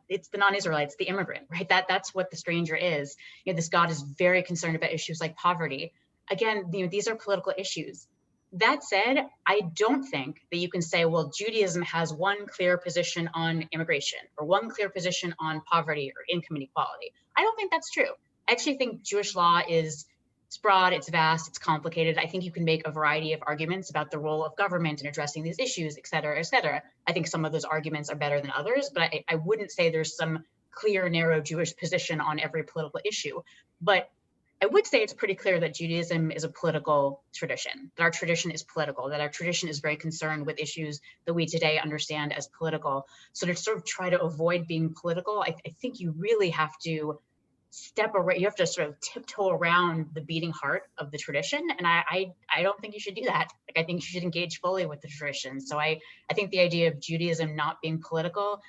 It's the non-Israelites, the immigrant, right? That's what the stranger is. You know, this God is very concerned about issues like poverty. Again, you know, these are political issues. That said, I don't think that you can say, well, Judaism has one clear position on immigration or one clear position on poverty or income inequality. I don't think that's true. I actually think Jewish law it's broad, it's vast, it's complicated. I think you can make a variety of arguments about the role of government in addressing these issues, et cetera, et cetera. I think some of those arguments are better than others, but I wouldn't say there's some clear, narrow Jewish position on every political issue. But I would say it's pretty clear that Judaism is a political tradition, that our tradition is political, that our tradition is very concerned with issues that we today understand as political. So to sort of try to avoid being political, I think you really have to step around, you have to sort of tiptoe around the beating heart of the tradition. And I don't think you should do that. Like, I think you should engage fully with the tradition. So I think the idea of Judaism not being political,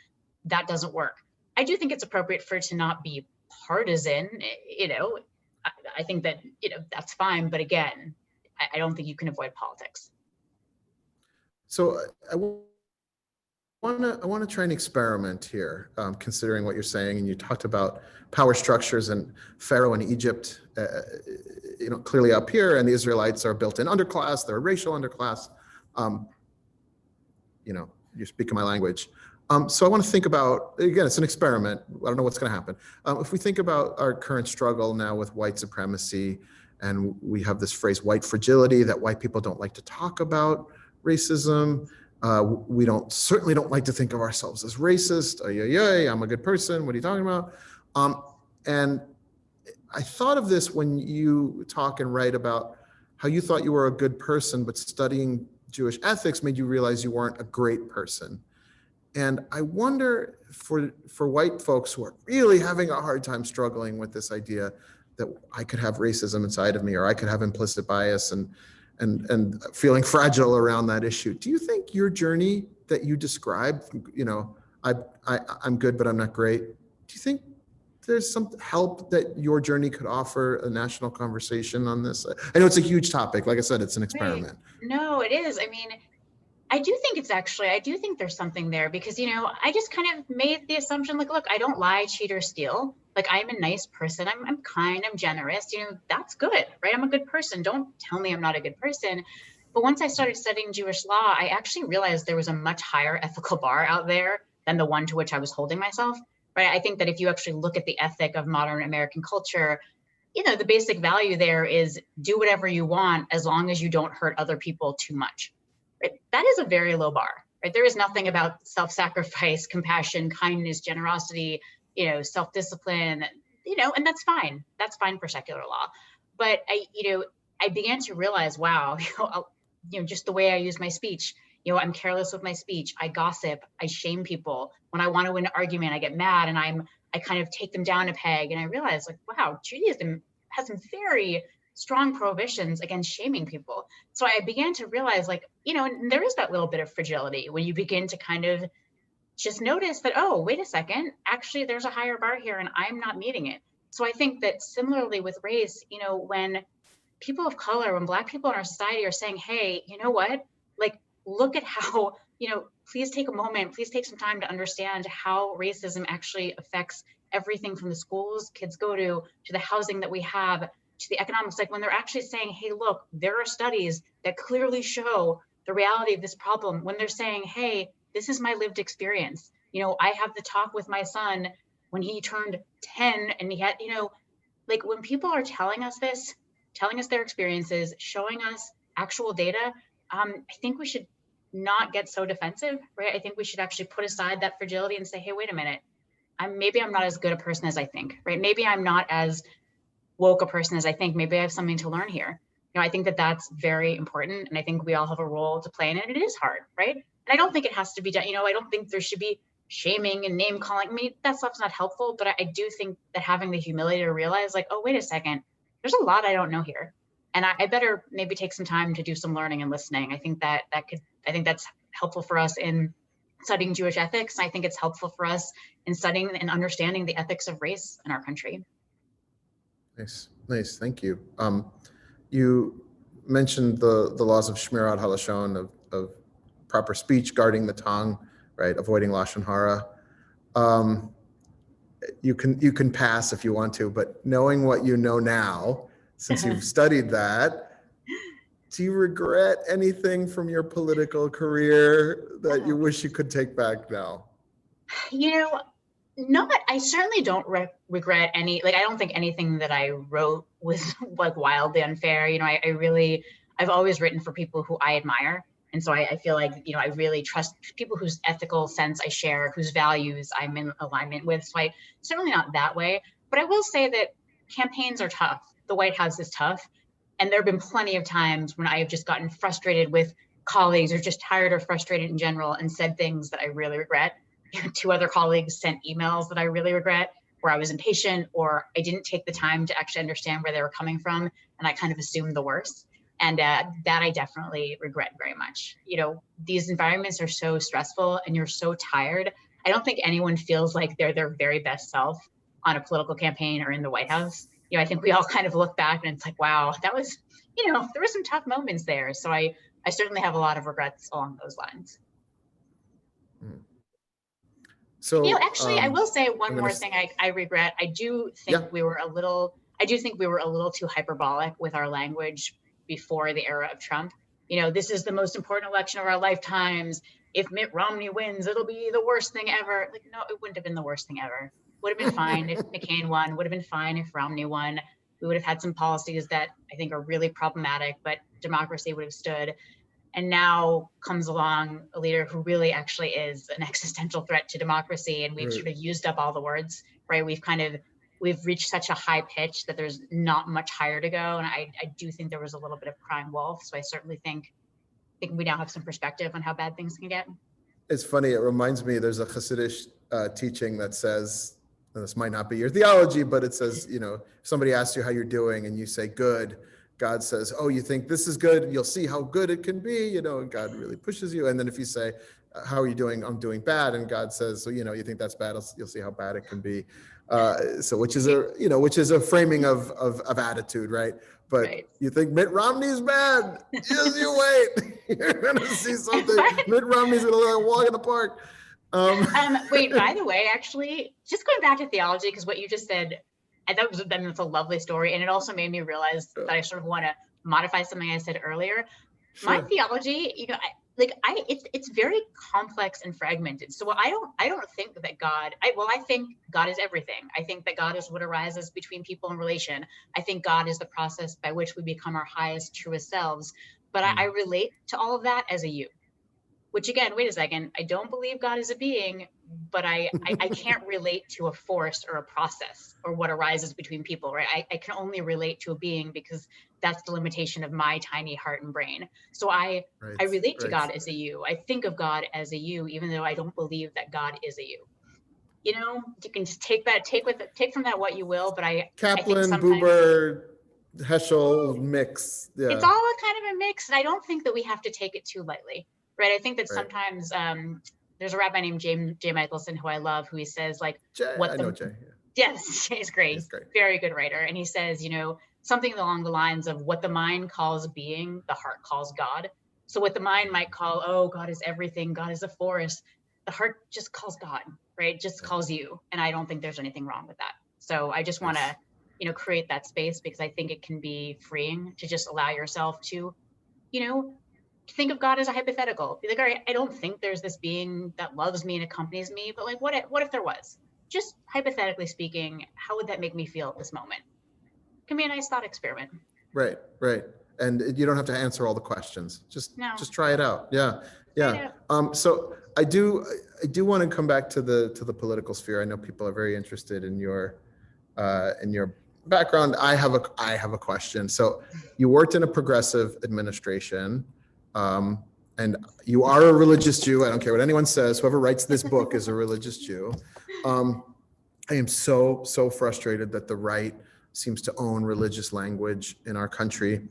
that doesn't work. I do think it's appropriate for it to not be partisan, you know. I think that, you know, that's fine. But again, I don't think you can avoid politics. So I want to try and experiment here, considering what you're saying. And you talked about power structures and Pharaoh in Egypt, you know, clearly up here, and the Israelites are built-in underclass. They're a racial underclass. You know, you're speaking my language. So I want to think about, again, it's an experiment. I don't know what's going to happen. If we think about our current struggle now with white supremacy, and we have this phrase, white fragility, that white people don't like to talk about racism. We certainly don't like to think of ourselves as racist. Oh, yeah, I'm a good person. What are you talking about? And I thought of this when you talk and write about how you thought you were a good person, but studying Jewish ethics made you realize you weren't a great person. And I wonder for white folks who are really having a hard time struggling with this idea that I could have racism inside of me, or I could have implicit bias and feeling fragile around that issue. Do you think your journey that you described, you know, I'm good, but I'm not great. Do you think there's some help that your journey could offer a national conversation on this? I know it's a huge topic. Like I said, it's an experiment. Right. No, it is. I mean, I do think there's something there, because, you know, I just kind of made the assumption, like, look, I don't lie, cheat, or steal. Like, I'm a nice person. I'm kind, I'm generous, you know, that's good, right? I'm a good person. Don't tell me I'm not a good person. But once I started studying Jewish law, I actually realized there was a much higher ethical bar out there than the one to which I was holding myself, right? I think that if you actually look at the ethic of modern American culture, you know, the basic value there is do whatever you want as long as you don't hurt other people too much. Right? That is a very low bar, right? There is nothing about self-sacrifice, compassion, kindness, generosity, you know, self-discipline, you know, and that's fine. That's fine for secular law. But I began to realize, wow, just the way I use my speech, you know, I'm careless with my speech. I gossip, I shame people. When I want to win an argument, I get mad and I kind of take them down a peg. And I realized, like, wow, Judaism has some very strong prohibitions against shaming people. So I began to realize, like, you know, and there is that little bit of fragility when you begin to kind of just notice that, oh, wait a second, actually there's a higher bar here and I'm not meeting it. So I think that similarly with race, you know, when people of color, when Black people in our society are saying, hey, you know what, like, look at how, you know, please take a moment, please take some time to understand how racism actually affects everything from the schools kids go to the housing that we have, to the economics. Like, when they're actually saying, hey, look, there are studies that clearly show the reality of this problem. When they're saying, hey, this is my lived experience. You know, I have the talk with my son when he turned 10 and he had, you know, like, when people are telling us this, telling us their experiences, showing us actual data, I think we should not get so defensive, right? I think we should actually put aside that fragility and say, hey, wait a minute, maybe I'm not as good a person as I think, right? Maybe I'm not as woke a person as I think. Maybe I have something to learn here. You know, I think that that's very important. And I think we all have a role to play in it. And it is hard, right? And I don't think it has to be done. You know, I don't think there should be shaming and name calling. I mean, that stuff's not helpful, but I do think that having the humility to realize, like, oh, wait a second, there's a lot I don't know here. And I better maybe take some time to do some learning and listening. I think that's helpful for us in studying Jewish ethics. I think it's helpful for us in studying and understanding the ethics of race in our country. Nice. Thank you. You mentioned the laws of Shmirat HaLashon, of proper speech, guarding the tongue, right? Avoiding Lashon Hara. You can pass if you want to, but knowing what you know now, since you've studied that, do you regret anything from your political career that you wish you could take back now? You know, I certainly don't regret any, like, I don't think anything that I wrote was like wildly unfair. You know, I've always written for people who I admire. And so I feel like, you know, I really trust people whose ethical sense I share, whose values I'm in alignment with. So I certainly not that way. But I will say that campaigns are tough. The White House is tough. And there have been plenty of times when I have just gotten frustrated with colleagues or just tired or frustrated in general and said things that I really regret. Two other colleagues sent emails that I really regret, where I was impatient or I didn't take the time to actually understand where they were coming from. And I kind of assumed the worst. And that I definitely regret very much. These environments are so stressful and you're so tired. I don't think anyone feels like they're their very best self on a political campaign or in the White House. I think we all kind of look back and it's like, wow, that was, there were some tough moments there. So I certainly have a lot of regrets along those lines. So, actually, I will say one more thing I regret. I do think we were a little too hyperbolic with our language before the era of Trump. This is the most important election of our lifetimes. If Mitt Romney wins, it'll be the worst thing ever. Like, no, it wouldn't have been the worst thing ever. Would have been fine if McCain won, would have been fine if Romney won. We would have had some policies that I think are really problematic, but democracy would have stood. And now comes along a leader who really actually is an existential threat to democracy. And we've sort of used up all the words, right? We've reached such a high pitch that there's not much higher to go. And I do think there was a little bit of crying wolf. So I certainly think we now have some perspective on how bad things can get. It's funny. It reminds me, there's a Hasidic teaching that says, and this might not be your theology, but it says, if somebody asks you how you're doing and you say good, God says, oh, you think this is good? You'll see how good it can be, and God really pushes you. And then if you say, how are you doing? I'm doing bad. And God says, so, you think that's bad? You'll see how bad it can be. So which is a framing of attitude, right? But you think Mitt Romney's bad? Yes, you wait. You're going to see something. Mitt Romney's going to walk in the park. Wait, by the way, actually, just going back to theology, because what you just said, I thought that's a lovely story. And it also made me realize that I sort of want to modify something I said earlier. Sure. My theology, it's very complex and fragmented. So I don't think that God, I think God is everything. I think that God is what arises between people in relation. I think God is the process by which we become our highest, truest selves. But I relate to all of that as a you. Which again, wait a second, I don't believe God is a being, but I can't relate to a force or a process or what arises between people, right? I can only relate to a being because that's the limitation of my tiny heart and brain. So I relate to God as a you. I think of God as a you, even though I don't believe that God is a you. You can just take from that what you will, but Kaplan, Buber, Heschel mix. Yeah. It's all a kind of a mix. And I don't think that we have to take it too lightly. Right. I think that sometimes there's a rabbi named Jay Michelson who I love, who he says Jay. Yes, Jay's great. He's great. Very good writer. And he says, something along the lines of what the mind calls being, the heart calls God. So what the mind might call, oh, God is everything, God is a force, the heart just calls God, right? Just calls you. And I don't think there's anything wrong with that. So I just want to, create that space because I think it can be freeing to just allow yourself to, think of God as a hypothetical. Be like, all right, I don't think there's this being that loves me and accompanies me, but what if there was? Just hypothetically speaking, how would that make me feel at this moment? It can be a nice thought experiment. Right. And you don't have to answer all the questions. Just try it out. Yeah. So I do want to come back to the political sphere. I know people are very interested in your background. I have a question. So you worked in a progressive administration. And you are a religious Jew. I don't care what anyone says. Whoever writes this book is a religious Jew. I am so frustrated that the right seems to own religious language in our country.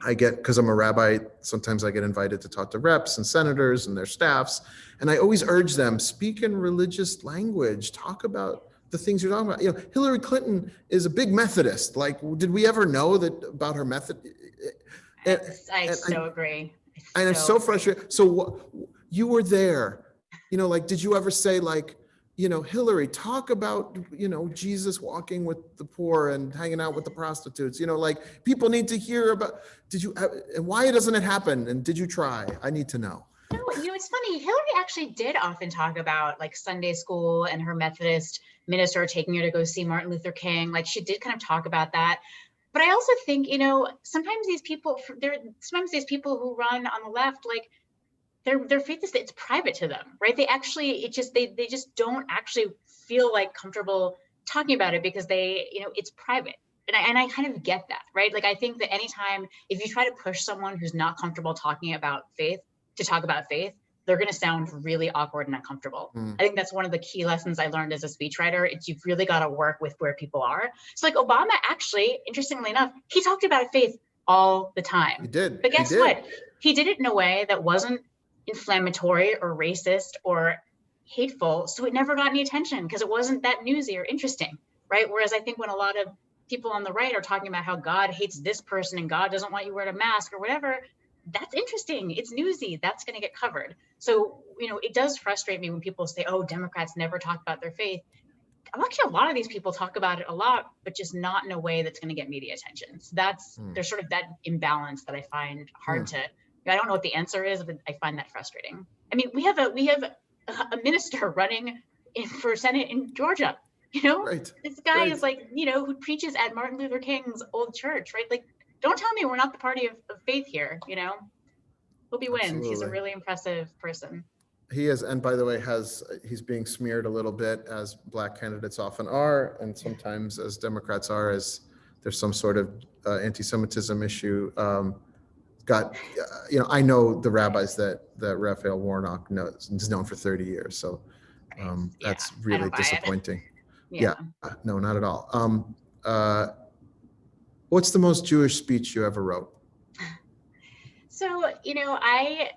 Because I'm a rabbi, sometimes I get invited to talk to reps and senators and their staffs. And I always urge them, speak in religious language, talk about the things you're talking about. Hillary Clinton is a big Methodist. Did we ever know that about her method? I agree. And I'm so frustrated. So you were there, did you ever say Hillary, talk about, Jesus walking with the poor and hanging out with the prostitutes, people need to hear about, and why doesn't it happen? And did you try? I need to know. No, it's funny. Hillary actually did often talk about Sunday school and her Methodist minister taking her to go see Martin Luther King. She did kind of talk about that. But I also think, sometimes these people who run on the left, their faith is, it's private to them, right? They actually, they just don't actually feel comfortable talking about it because they, it's private. And I kind of get that, right? Like, I think that anytime, if you try to push someone who's not comfortable talking about faith to talk about faith, they're going to sound really awkward and uncomfortable. I think that's one of the key lessons I learned as a speechwriter. It's you've really got to work with where people are. So like Obama, actually, interestingly enough, he talked about faith all the time. He did. But guess what? He did it in a way that wasn't inflammatory or racist or hateful. So it never got any attention because it wasn't that newsy or interesting, right? Whereas I think when a lot of people on the right are talking about how God hates this person and God doesn't want you to wear a mask or whatever, that's interesting. It's newsy. That's going to get covered. So, it does frustrate me when people say, oh, Democrats never talk about their faith. Actually, a lot of these people talk about it a lot, but just not in a way that's going to get media attention. So there's sort of that imbalance that I find hard to, I don't know what the answer is, but I find that frustrating. I mean, we have a minister running for Senate in Georgia. Right. This guy Right. is like, who preaches at Martin Luther King's old church, right? Like, don't tell me we're not the party of faith here, Hope he wins. Absolutely. He's a really impressive person. He is, and by the way, he's being smeared a little bit, as Black candidates often are, and sometimes as Democrats are, as there's some sort of anti-Semitism issue. I know the rabbis that Raphael Warnock is known for 30 years, so that's really disappointing. Yeah, no, not at all. What's the most Jewish speech you ever wrote? So, I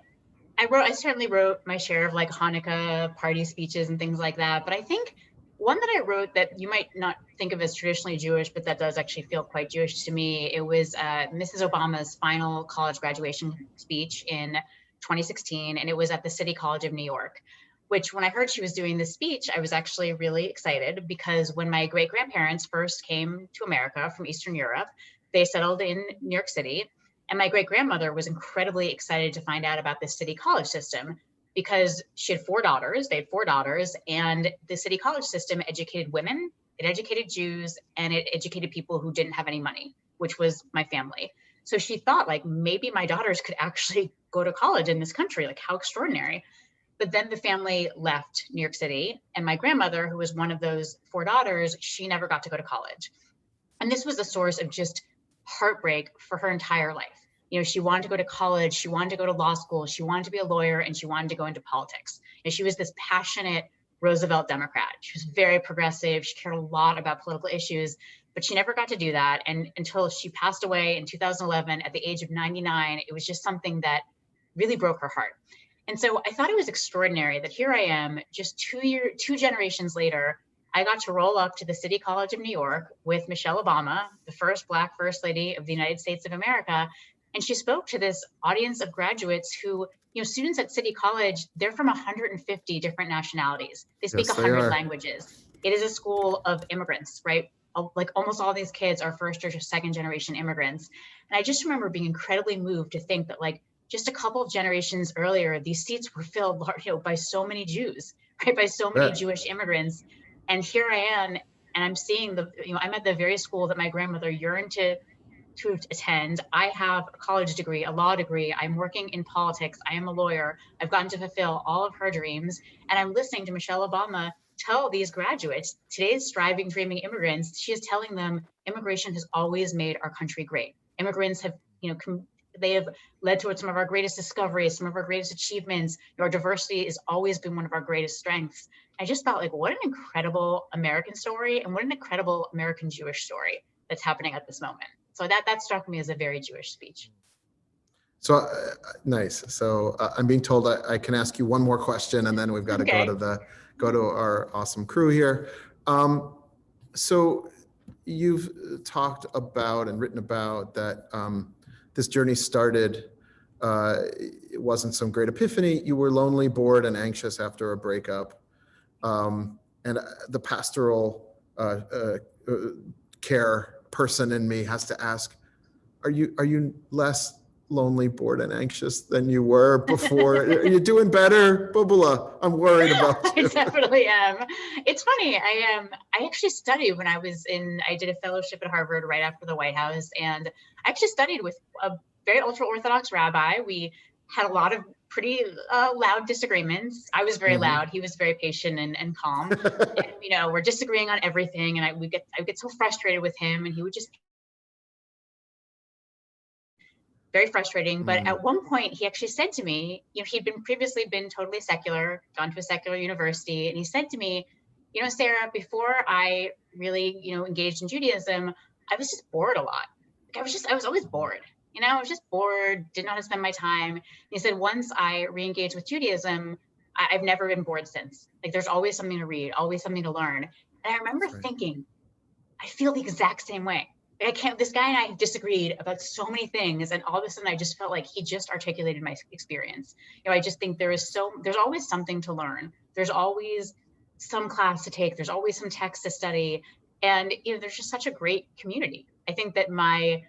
certainly wrote my share of like Hanukkah party speeches and things like that. But I think one that I wrote that you might not think of as traditionally Jewish, but that does actually feel quite Jewish to me. It was Mrs. Obama's final college graduation speech in 2016. And it was at the City College of New York, which when I heard she was doing this speech, I was actually really excited because when my great grandparents first came to America from Eastern Europe, they settled in New York City. And my great grandmother was incredibly excited to find out about this city college system because she had 4 daughters. They had 4 daughters, and the city college system educated women, it educated Jews, and it educated people who didn't have any money, which was my family. So she thought, like, maybe my daughters could actually go to college in this country. Like, how extraordinary. But then the family left New York City, and my grandmother, who was one of those 4 daughters, she never got to go to college. And this was a source of just heartbreak for her entire life. She wanted to go to college, she wanted to go to law school, she wanted to be a lawyer, and she wanted to go into politics. And she was this passionate Roosevelt Democrat. She was very progressive. She cared a lot about political issues, but she never got to do that. And until she passed away in 2011 at the age of 99, it was just something that really broke her heart. And so I thought it was extraordinary that here I am, just 2 generations later, I got to roll up to the City College of New York with Michelle Obama, the first Black First Lady of the United States of America. And she spoke to this audience of graduates who, students at City College, they're from 150 different nationalities. They speak 100 languages. It is a school of immigrants, right? Like almost all these kids are first or second generation immigrants. And I just remember being incredibly moved to think that like just a couple of generations earlier, these seats were filled by so many Jews, right? By so many Jewish immigrants. And here I am, and I'm seeing I'm at the very school that my grandmother yearned to attend. I have a college degree, a law degree. I'm working in politics. I am a lawyer. I've gotten to fulfill all of her dreams. And I'm listening to Michelle Obama tell these graduates, today's striving, dreaming immigrants, she is telling them immigration has always made our country great. Immigrants have, they have led towards some of our greatest discoveries, some of our greatest achievements. Our diversity has always been one of our greatest strengths. I just thought, like, what an incredible American story and what an incredible American Jewish story that's happening at this moment. So that struck me as a very Jewish speech. So nice. So I'm being told I can ask you one more question, and then we've got to go to our awesome crew here. So you've talked about and written about that this journey started. It wasn't some great epiphany. You were lonely, bored, and anxious after a breakup, and the pastoral care person in me has to ask, are you less lonely, bored, and anxious than you were before? Are you doing better, Bubula? I'm worried about you. I definitely am. It's funny. I actually studied when I did a fellowship at Harvard right after the White House, and I actually studied with a very ultra-Orthodox rabbi. We had a lot of pretty loud disagreements. I was very Mhm. loud. He was very patient and calm. And, we're disagreeing on everything. And I would get so frustrated with him, and he would just very frustrating. But at one point, he actually said to me, he'd previously been totally secular, gone to a secular university. And he said to me, Sarah, before I really, engaged in Judaism, I was just bored a lot. Like I was always bored. I was just bored, didn't know how to spend my time. And he said, once I re-engaged with Judaism, I've never been bored since. Like there's always something to read, always something to learn. And I remember thinking, I feel the exact same way. This guy and I disagreed about so many things. And all of a sudden I just felt like he just articulated my experience. I just think there's always something to learn. There's always some class to take. There's always some text to study. And, there's just such a great community. I think that my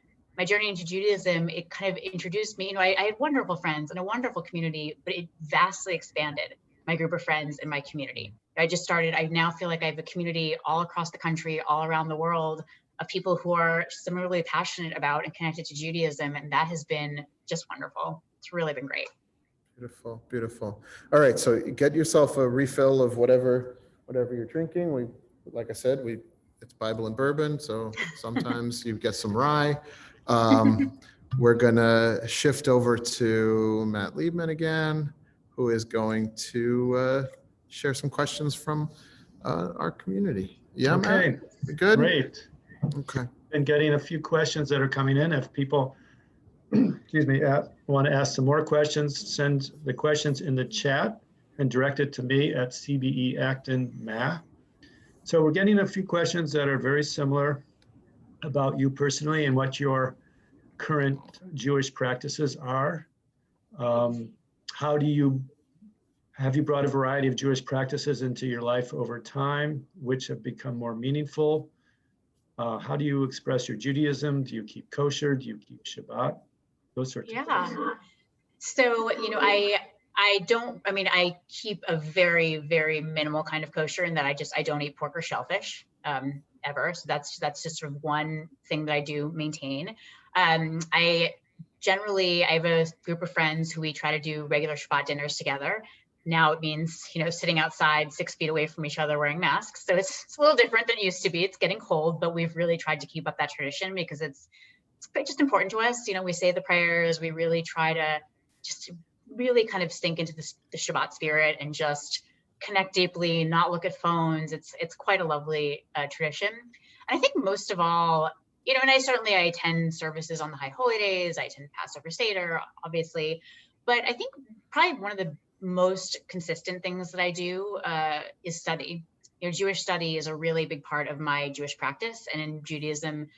journey into Judaism, it kind of introduced me, I had wonderful friends and a wonderful community, but it vastly expanded my group of friends and my community. I now feel like I have a community all across the country, all around the world, of people who are similarly passionate about and connected to Judaism. And that has been just wonderful. It's really been great. Beautiful, beautiful. All right, so get yourself a refill of whatever you're drinking. Like I said, it's Bible and bourbon, so sometimes you get some rye. We're gonna shift over to Matt Liebman again, who is going to share some questions from our community. Yeah, Okay, Matt? We good? great. Okay. Been getting a few questions that are coming in. If people, excuse me, want to ask some more questions, send the questions in the chat and direct it to me at CBE Acton Math. So we're getting a few questions that are very similar about you personally and what your current Jewish practices are. Have you brought a variety of Jewish practices into your life over time, which have become more meaningful? How do you express your Judaism? Do you keep kosher? Do you keep Shabbat? Those sorts of things. So, I keep a very, very minimal kind of kosher in that I don't eat pork or shellfish ever. So that's just sort of one thing that I do maintain. I have a group of friends who we try to do regular Shabbat dinners together. Now it means, sitting outside 6 feet away from each other wearing masks. So it's a little different than it used to be. It's getting cold, but we've really tried to keep up that tradition because it's just important to us. We say the prayers. We really try to just really kind of sink into the Shabbat spirit and just connect deeply, not look at phones. It's quite a lovely tradition. And I think most of all, and I attend services on the high holy days. I attend Passover Seder, obviously. But I think probably one of the most consistent things that I do is study. Jewish study is a really big part of my Jewish practice. And in Judaism,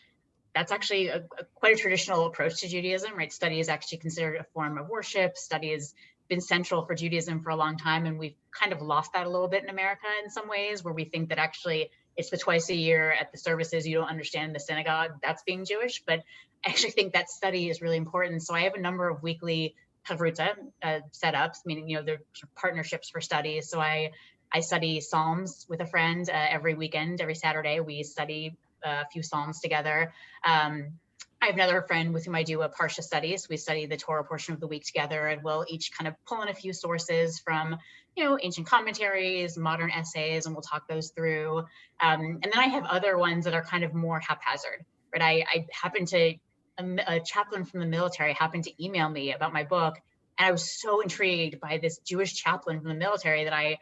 that's actually quite a traditional approach to Judaism, right? Study is actually considered a form of worship. Study has been central for Judaism for a long time. And we've kind of lost that a little bit in America in some ways, where we think that actually it's the twice a year at the services you don't understand the synagogue, that's being Jewish. But I actually think that study is really important. So I have a number of weekly Hurwitz setups, meaning, they're sort of partnerships for studies. So I study Psalms with a friend every weekend, every Saturday. We study a few Psalms together. I have another friend with whom I do a Parsha study. So we study the Torah portion of the week together, and we'll each kind of pull in a few sources from, ancient commentaries, modern essays, and we'll talk those through. And then I have other ones that are kind of more haphazard, right? I happen to, a chaplain from the military happened to email me about my book. And I was so intrigued by this Jewish chaplain from the military that I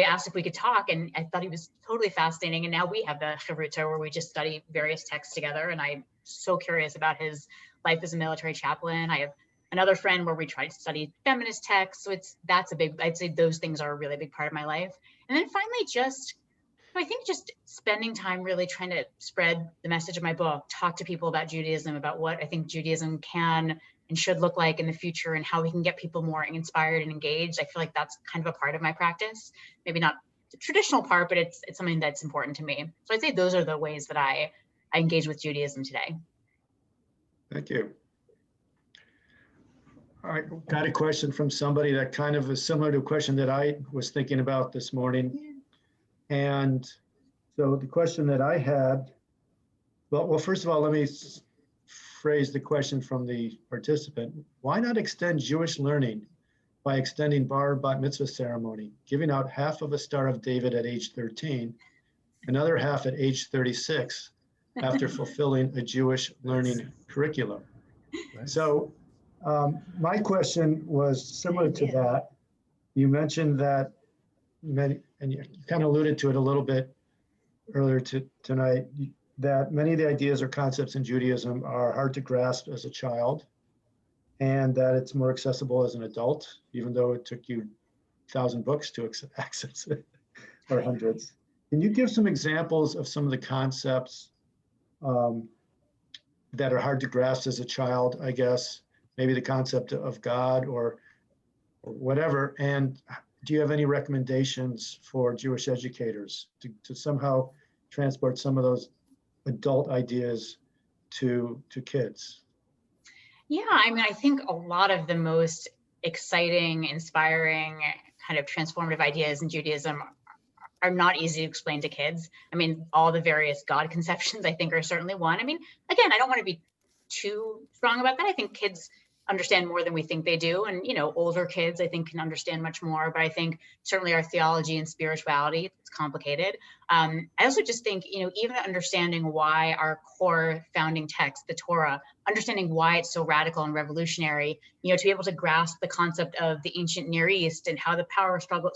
asked if we could talk, and I thought he was totally fascinating. And now we have the Hurwitz where we just study various texts together. And I'm so curious about his life as a military chaplain. I have another friend where we try to study feminist texts. So I'd say those things are a really big part of my life. And then finally, I think just spending time really trying to spread the message of my book, talk to people about Judaism, about what I think Judaism can and should look like in the future, and how we can get people more inspired and engaged. I feel like that's kind of a part of my practice. Maybe not the traditional part, but it's something that's important to me. So I'd say those are the ways that I engage with Judaism today. Thank you. All right, got a question from somebody that kind of is similar to a question that I was thinking about this morning. And so the question that I had, well, first of all, let me phrase the question from the participant. Why not extend Jewish learning by extending bar bat mitzvah ceremony, giving out half of a Star of David at age 13, another half at age 36, after fulfilling a Jewish learning curriculum. Nice. So my question was similar to that. You mentioned that many, and you kind of alluded to it a little bit earlier tonight, that many of the ideas or concepts in Judaism are hard to grasp as a child, and that it's more accessible as an adult, even though it took you 1,000 books to access it, or hundreds. Can you give some examples of some of the concepts that are hard to grasp as a child, I guess, maybe the concept of God or whatever, and do you have any recommendations for Jewish educators to somehow transport some of those adult ideas to kids? Yeah, I mean, I think a lot of the most exciting, inspiring, kind of transformative ideas in Judaism are not easy to explain to kids. I mean, all the various God conceptions, I think, are certainly one. I mean, again, I don't want to be too strong about that. I think kids understand more than we think they do. And, older kids, I think, can understand much more. But I think certainly our theology and spirituality, it's complicated. I also just think, even understanding why our core founding text, the Torah, understanding why it's so radical and revolutionary, to be able to grasp the concept of the ancient Near East and how the power struggle,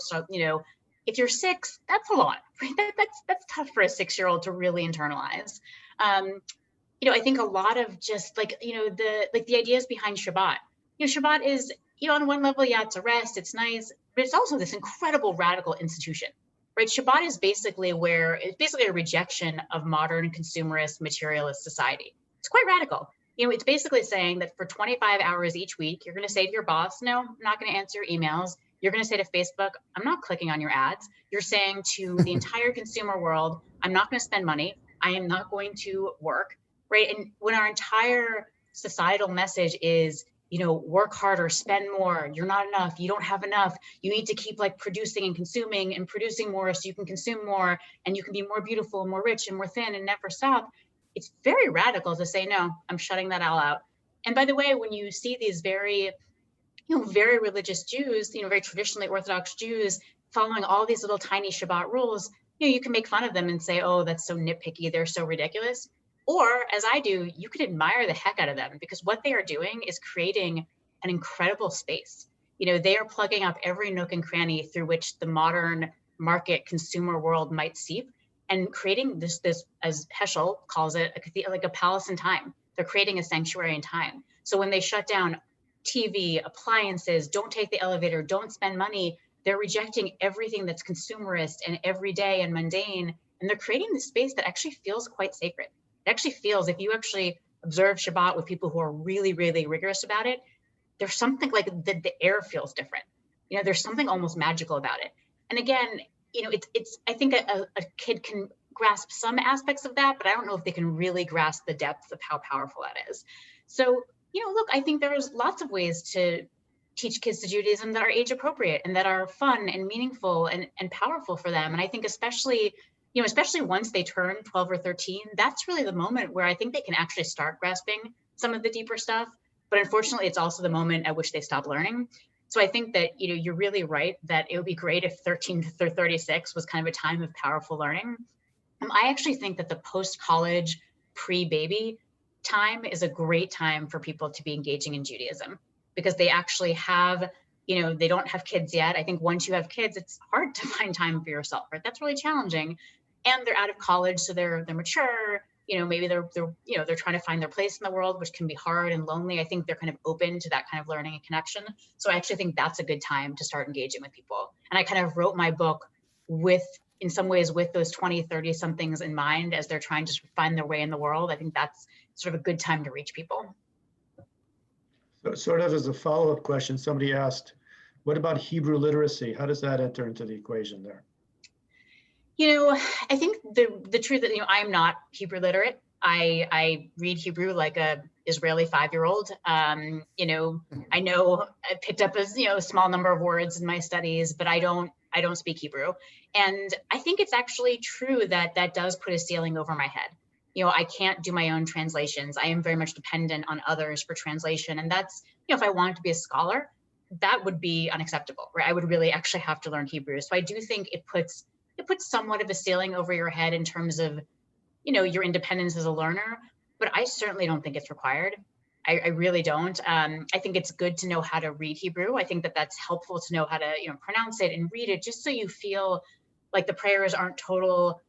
if you're 6, that's a lot, right? That's tough for a 6-year-old to really internalize. I think a lot of just the ideas behind Shabbat. Shabbat is, on one level, yeah, it's a rest, it's nice, but it's also this incredible radical institution, right? Shabbat is basically a rejection of modern consumerist materialist society. It's quite radical. It's basically saying that for 25 hours each week, you're going to say to your boss, no, I'm not going to answer your emails. You're going to say to Facebook, I'm not clicking on your ads. You're saying to the entire consumer world, I'm not going to spend money. I am not going to work, right? And when our entire societal message is, work harder, spend more, you're not enough, you don't have enough, you need to keep producing and producing more so you can consume more and you can be more beautiful, more rich and more thin and never stop. It's very radical to say, no, I'm shutting that all out. And by the way, when you see these very religious Jews, very traditionally Orthodox Jews following all these little tiny Shabbat rules, you can make fun of them and say, oh, that's so nitpicky, they're so ridiculous. Or as I do, you could admire the heck out of them because what they are doing is creating an incredible space. They are plugging up every nook and cranny through which the modern market consumer world might seep and creating this, as Heschel calls it, like a palace in time. They're creating a sanctuary in time. So when they shut down TV, appliances, don't take the elevator, don't spend money, they're rejecting everything that's consumerist and everyday and mundane. And they're creating this space that actually feels quite sacred. It actually feels, if you actually observe Shabbat with people who are really, really rigorous about it, there's something like the air feels different. There's something almost magical about it. And again, I think a kid can grasp some aspects of that, but I don't know if they can really grasp the depth of how powerful that is. So, look, I think there's lots of ways to teach kids to Judaism that are age appropriate and that are fun and meaningful and powerful for them. And I think especially once they turn 12 or 13, that's really the moment where I think they can actually start grasping some of the deeper stuff. But unfortunately, it's also the moment at which they stop learning. So I think that, you're really right that it would be great if 13 to 36 was kind of a time of powerful learning. I actually think that the post-college, pre-baby time is a great time for people to be engaging in Judaism because they actually have, they don't have kids yet. I think once you have kids, it's hard to find time for yourself, right? That's really challenging. And they're out of college, so they're mature. Maybe they're trying to find their place in the world, which can be hard and lonely. I think they're kind of open to that kind of learning and connection. So I actually think that's a good time to start engaging with people. And I kind of wrote my book in some ways with those 20, 30 somethings in mind as they're trying to find their way in the world. I think that's sort of a good time to reach people. So sort of as a follow-up question, somebody asked, what about Hebrew literacy? How does that enter into the equation there? I think the truth that, I'm not Hebrew literate. I read Hebrew like a Israeli 5-year-old. I know I picked up a small number of words in my studies, but I don't speak Hebrew. And I think it's actually true that does put a ceiling over my head. I can't do my own translations. I am very much dependent on others for translation. And that's, if I wanted to be a scholar, that would be unacceptable, right? I would really actually have to learn Hebrew. So I do think it puts somewhat of a ceiling over your head in terms of, your independence as a learner, but I certainly don't think it's required. I really don't. I think it's good to know how to read Hebrew. I think that that's helpful to know how to, pronounce it and read it, just so you feel like the prayers aren't total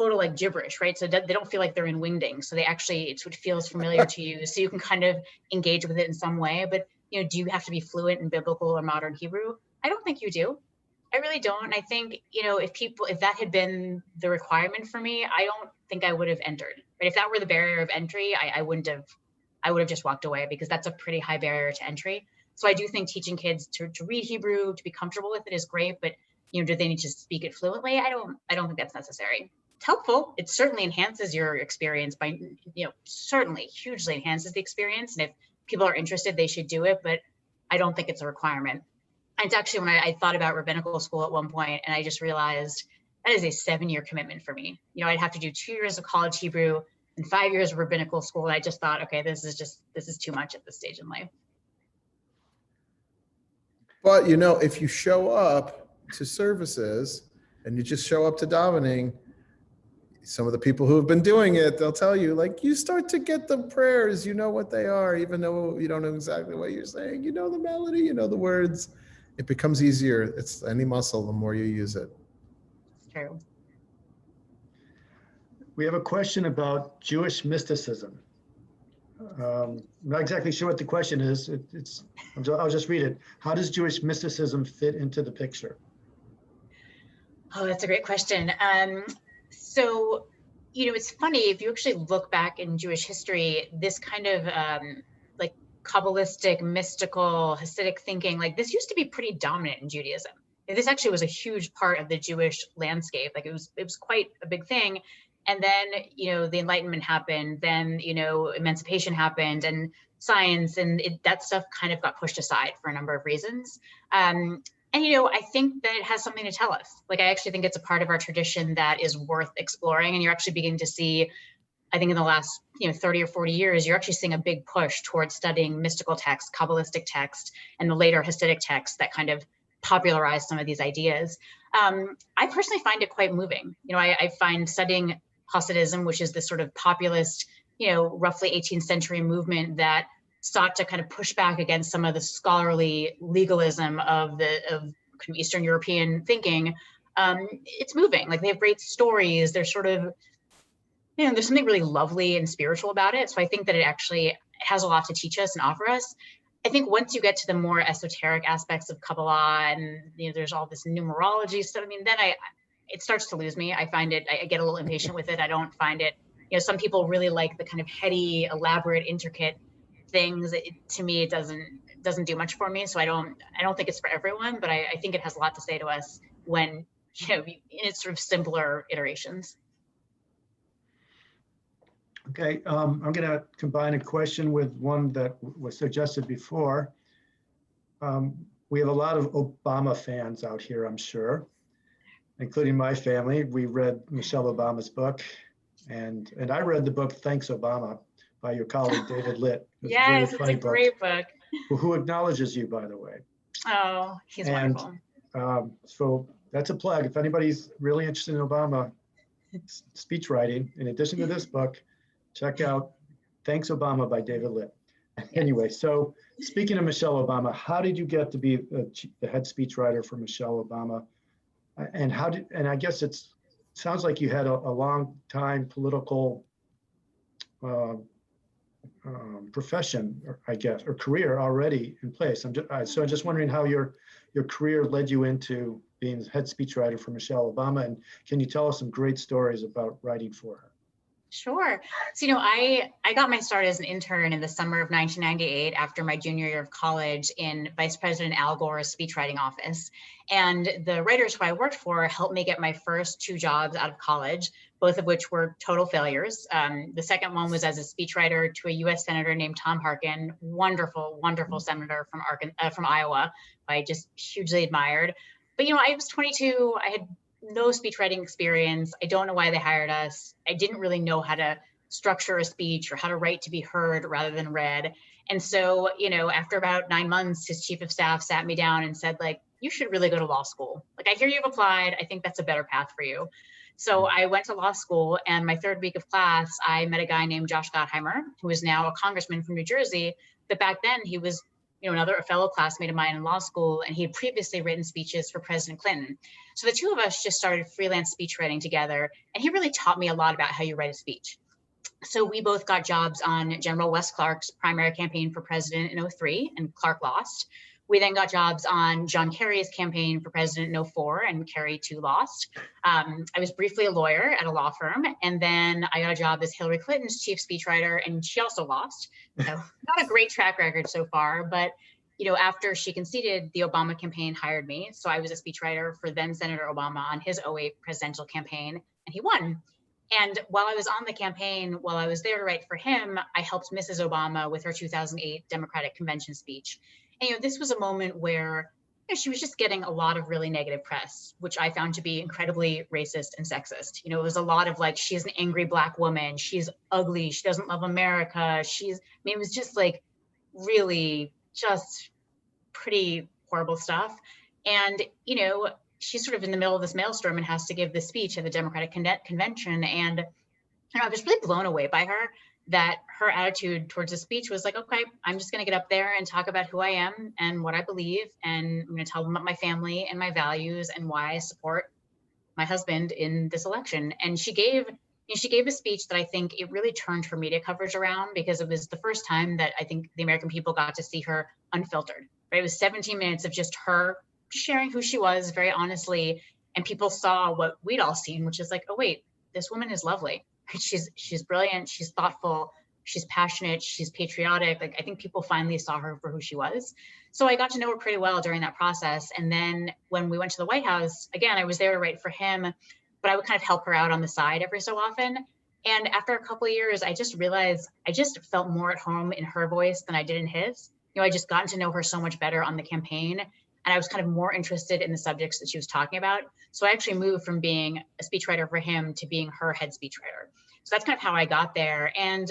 like gibberish, right? So they don't feel like they're in wingding. So it feels familiar to you. So you can kind of engage with it in some way. But, do you have to be fluent in biblical or modern Hebrew? I don't think you do. I really don't. And I think, if that had been the requirement for me, I don't think I would have entered. Right? If that were the barrier of entry, I would have just walked away, because that's a pretty high barrier to entry. So I do think teaching kids to read Hebrew, to be comfortable with it, is great. But, do they need to speak it fluently? I don't think that's necessary. It's helpful. It certainly enhances your experience by, certainly hugely enhances the experience. And if people are interested, they should do it. But I don't think it's a requirement. It's actually when I thought about rabbinical school at one point, and I just realized that is a 7-year commitment for me. I'd have to do 2 years of college Hebrew and 5 years of rabbinical school. And I just thought, okay, this is too much at this stage in life. But, if you show up to services and you just show up to davening, some of the people who have been doing it, they'll tell you, like, you start to get the prayers, you know what they are, even though you don't know exactly what you're saying, the melody, the words. It becomes easier. It's any muscle, the more you use it. It's true. We have a question about Jewish mysticism. I'm not exactly sure what the question is. I'll just read it. How does Jewish mysticism fit into the picture? Oh, that's a great question. So, it's funny, if you actually look back in Jewish history, this kind of like Kabbalistic, mystical, Hasidic thinking, like this used to be pretty dominant in Judaism. This actually was a huge part of the Jewish landscape. Like it was quite a big thing. And then, the Enlightenment happened, then, emancipation happened, and science, and that stuff kind of got pushed aside for a number of reasons. And, I think that it has something to tell us. Like, I actually think it's a part of our tradition that is worth exploring. And you're actually beginning to see, I think in the last, 30 or 40 years, you're actually seeing a big push towards studying mystical text, Kabbalistic text, and the later Hasidic text that kind of popularized some of these ideas. I personally find it quite moving. I find studying Hasidism, which is this sort of populist, roughly 18th century movement that sought to kind of push back against some of the scholarly legalism of kind of Eastern European thinking. It's moving. Like they have great stories. They're sort of, there's something really lovely and spiritual about it. So I think that it actually has a lot to teach us and offer us. I think once you get to the more esoteric aspects of Kabbalah and there's all this numerology stuff, then it starts to lose me. I find it, I get a little impatient with it. I don't find it, some people really like the kind of heady, elaborate, intricate things. To me, it doesn't do much for me. So I don't think it's for everyone, but I think it has a lot to say to us when, in its sort of simpler iterations. Okay, I'm going to combine a question with one that was suggested before. We have a lot of Obama fans out here, I'm sure, including my family. We read Michelle Obama's book, and I read the book Thanks Obama by your colleague David Litt. Yes, it's a great book. Who acknowledges you, by the way. Oh, he's wonderful. So that's a plug. If anybody's really interested in Obama speech writing, in addition to this book, check out Thanks Obama by David Litt. Anyway, so speaking of Michelle Obama, how did you get to be the head speechwriter for Michelle Obama? And I guess sounds like you had a long time political profession, or career already in place. I'm just wondering how your career led you into being head speechwriter for Michelle Obama, and can you tell us some great stories about writing for her? Sure. So, I got my start as an intern in the summer of 1998 after my junior year of college in Vice President Al Gore's speechwriting office. And the writers who I worked for helped me get my first 2 jobs out of college, both of which were total failures. The second one was as a speechwriter to a U.S. Senator named Tom Harkin, wonderful, wonderful senator from Iowa, who I just hugely admired. But, I was 22. I had no speechwriting experience. I don't know why they hired us. I didn't really know how to structure a speech or how to write to be heard rather than read. And so, after about 9 months, his chief of staff sat me down and said, like, you should really go to law school. Like, I hear you've applied. I think that's a better path for you. So I went to law school, and my third week of class, I met a guy named Josh Gottheimer, who is now a congressman from New Jersey. But back then he was, a fellow classmate of mine in law school, and he had previously written speeches for President Clinton. So the two of us just started freelance speech writing together, and he really taught me a lot about how you write a speech. So we both got jobs on General Wes Clark's primary campaign for president in 2003, and Clark lost. We then got jobs on John Kerry's campaign for president in 2004, and Kerry too lost. I was briefly a lawyer at a law firm, and then I got a job as Hillary Clinton's chief speechwriter, and she also lost. So not a great track record so far, but after she conceded, the Obama campaign hired me. So I was a speechwriter for then Senator Obama on his 2008 presidential campaign, and he won. And while I was on the campaign, while I was there to write for him, I helped Mrs. Obama with her 2008 Democratic Convention speech. And this was a moment where she was just getting a lot of really negative press, which I found to be incredibly racist and sexist. It was a lot of like, she's an angry Black woman, she's ugly, she doesn't love America. It was just like really just pretty horrible stuff. And, she's sort of in the middle of this maelstrom and has to give this speech at the Democratic Convention. And I was really blown away by her, that her attitude towards the speech was like, okay, I'm just going to get up there and talk about who I am and what I believe. And I'm going to tell them about my family and my values and why I support my husband in this election. And she gave a speech that I think it really turned her media coverage around, because it was the first time that I think the American people got to see her unfiltered. Right? It was 17 minutes of just her sharing who she was very honestly. And people saw what we'd all seen, which is like, oh, wait, this woman is lovely. She's brilliant. She's thoughtful. She's passionate. She's patriotic. Like, I think people finally saw her for who she was. So I got to know her pretty well during that process. And then when we went to the White House, again, I was there to write for him, but I would kind of help her out on the side every so often. And after a couple of years, I just realized I just felt more at home in her voice than I did in his. I just gotten to know her so much better on the campaign. And I was kind of more interested in the subjects that she was talking about. So I actually moved from being a speechwriter for him to being her head speechwriter. So that's kind of how I got there. And,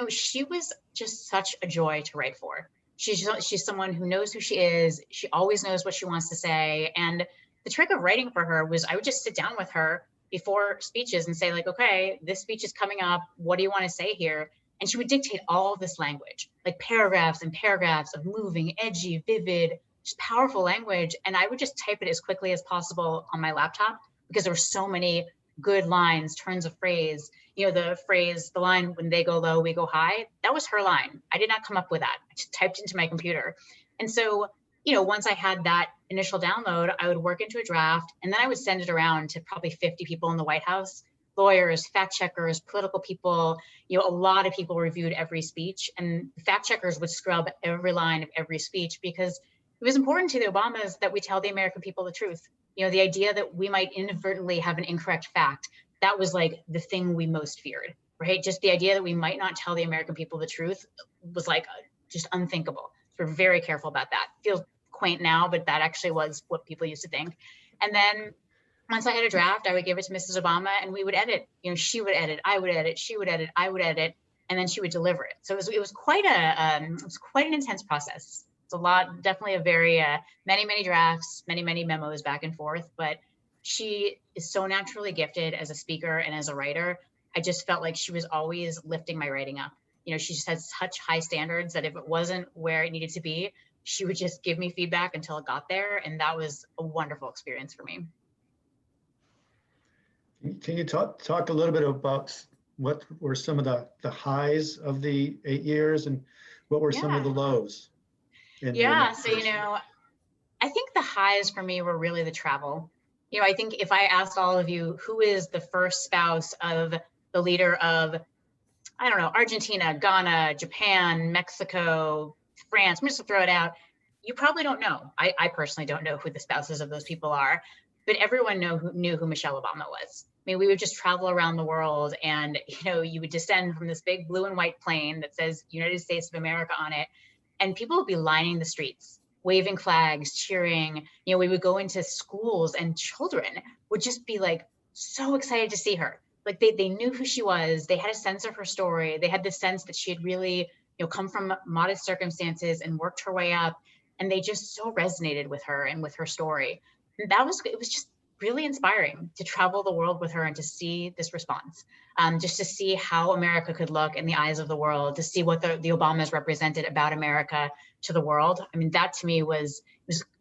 she was just such a joy to write for. She's someone who knows who she is. She always knows what she wants to say. And the trick of writing for her was I would just sit down with her before speeches and say, like, okay, this speech is coming up. What do you want to say here? And she would dictate all of this language, like paragraphs and paragraphs of moving, edgy, vivid, just powerful language. And I would just type it as quickly as possible on my laptop, because there were so many good lines, turns of phrase. The line, when they go low, we go high, that was her line. I did not come up with that. I just typed into my computer. And so, once I had that initial download, I would work into a draft, and then I would send it around to probably 50 people in the White House, lawyers, fact checkers, political people. A lot of people reviewed every speech, and fact checkers would scrub every line of every speech, because it was important to the Obamas that we tell the American people the truth. The idea that we might inadvertently have an incorrect fact, that was like the thing we most feared, right? Just the idea that we might not tell the American people the truth was like just unthinkable. So we're very careful about that. Feels quaint now, but that actually was what people used to think. And then once I had a draft, I would give it to Mrs. Obama, and we would edit. She would edit, I would edit, she would edit, I would edit, and then she would deliver it. So it was quite an intense process. It's a lot, definitely a very many drafts, many memos back and forth. But she is so naturally gifted as a speaker and as a writer. I just felt like she was always lifting my writing up. She just had such high standards that if it wasn't where it needed to be, she would just give me feedback until it got there. And that was a wonderful experience for me. Can you talk a little bit about what were some of the highs of the 8 years, and what were some of the lows? So, I think the highs for me were really the travel. I think if I asked all of you, who is the first spouse of the leader of, I don't know, Argentina, Ghana, Japan, Mexico, France, I'm just gonna throw it out, you probably don't know. I personally don't know who the spouses of those people are, but everyone knew who Michelle Obama was. I mean, we would just travel around the world, and you would descend from this big blue and white plane that says United States of America on it, and people would be lining the streets, waving flags, cheering. We would go into schools, and children would just be like so excited to see her. like they knew who she was. They had a sense of her story. They had the sense that she had really, come from modest circumstances and worked her way up. And they just so resonated with her and with her story. And it was just really inspiring to travel the world with her and to see this response, just to see how America could look in the eyes of the world, to see what the Obamas represented about America to the world. I mean, that to me was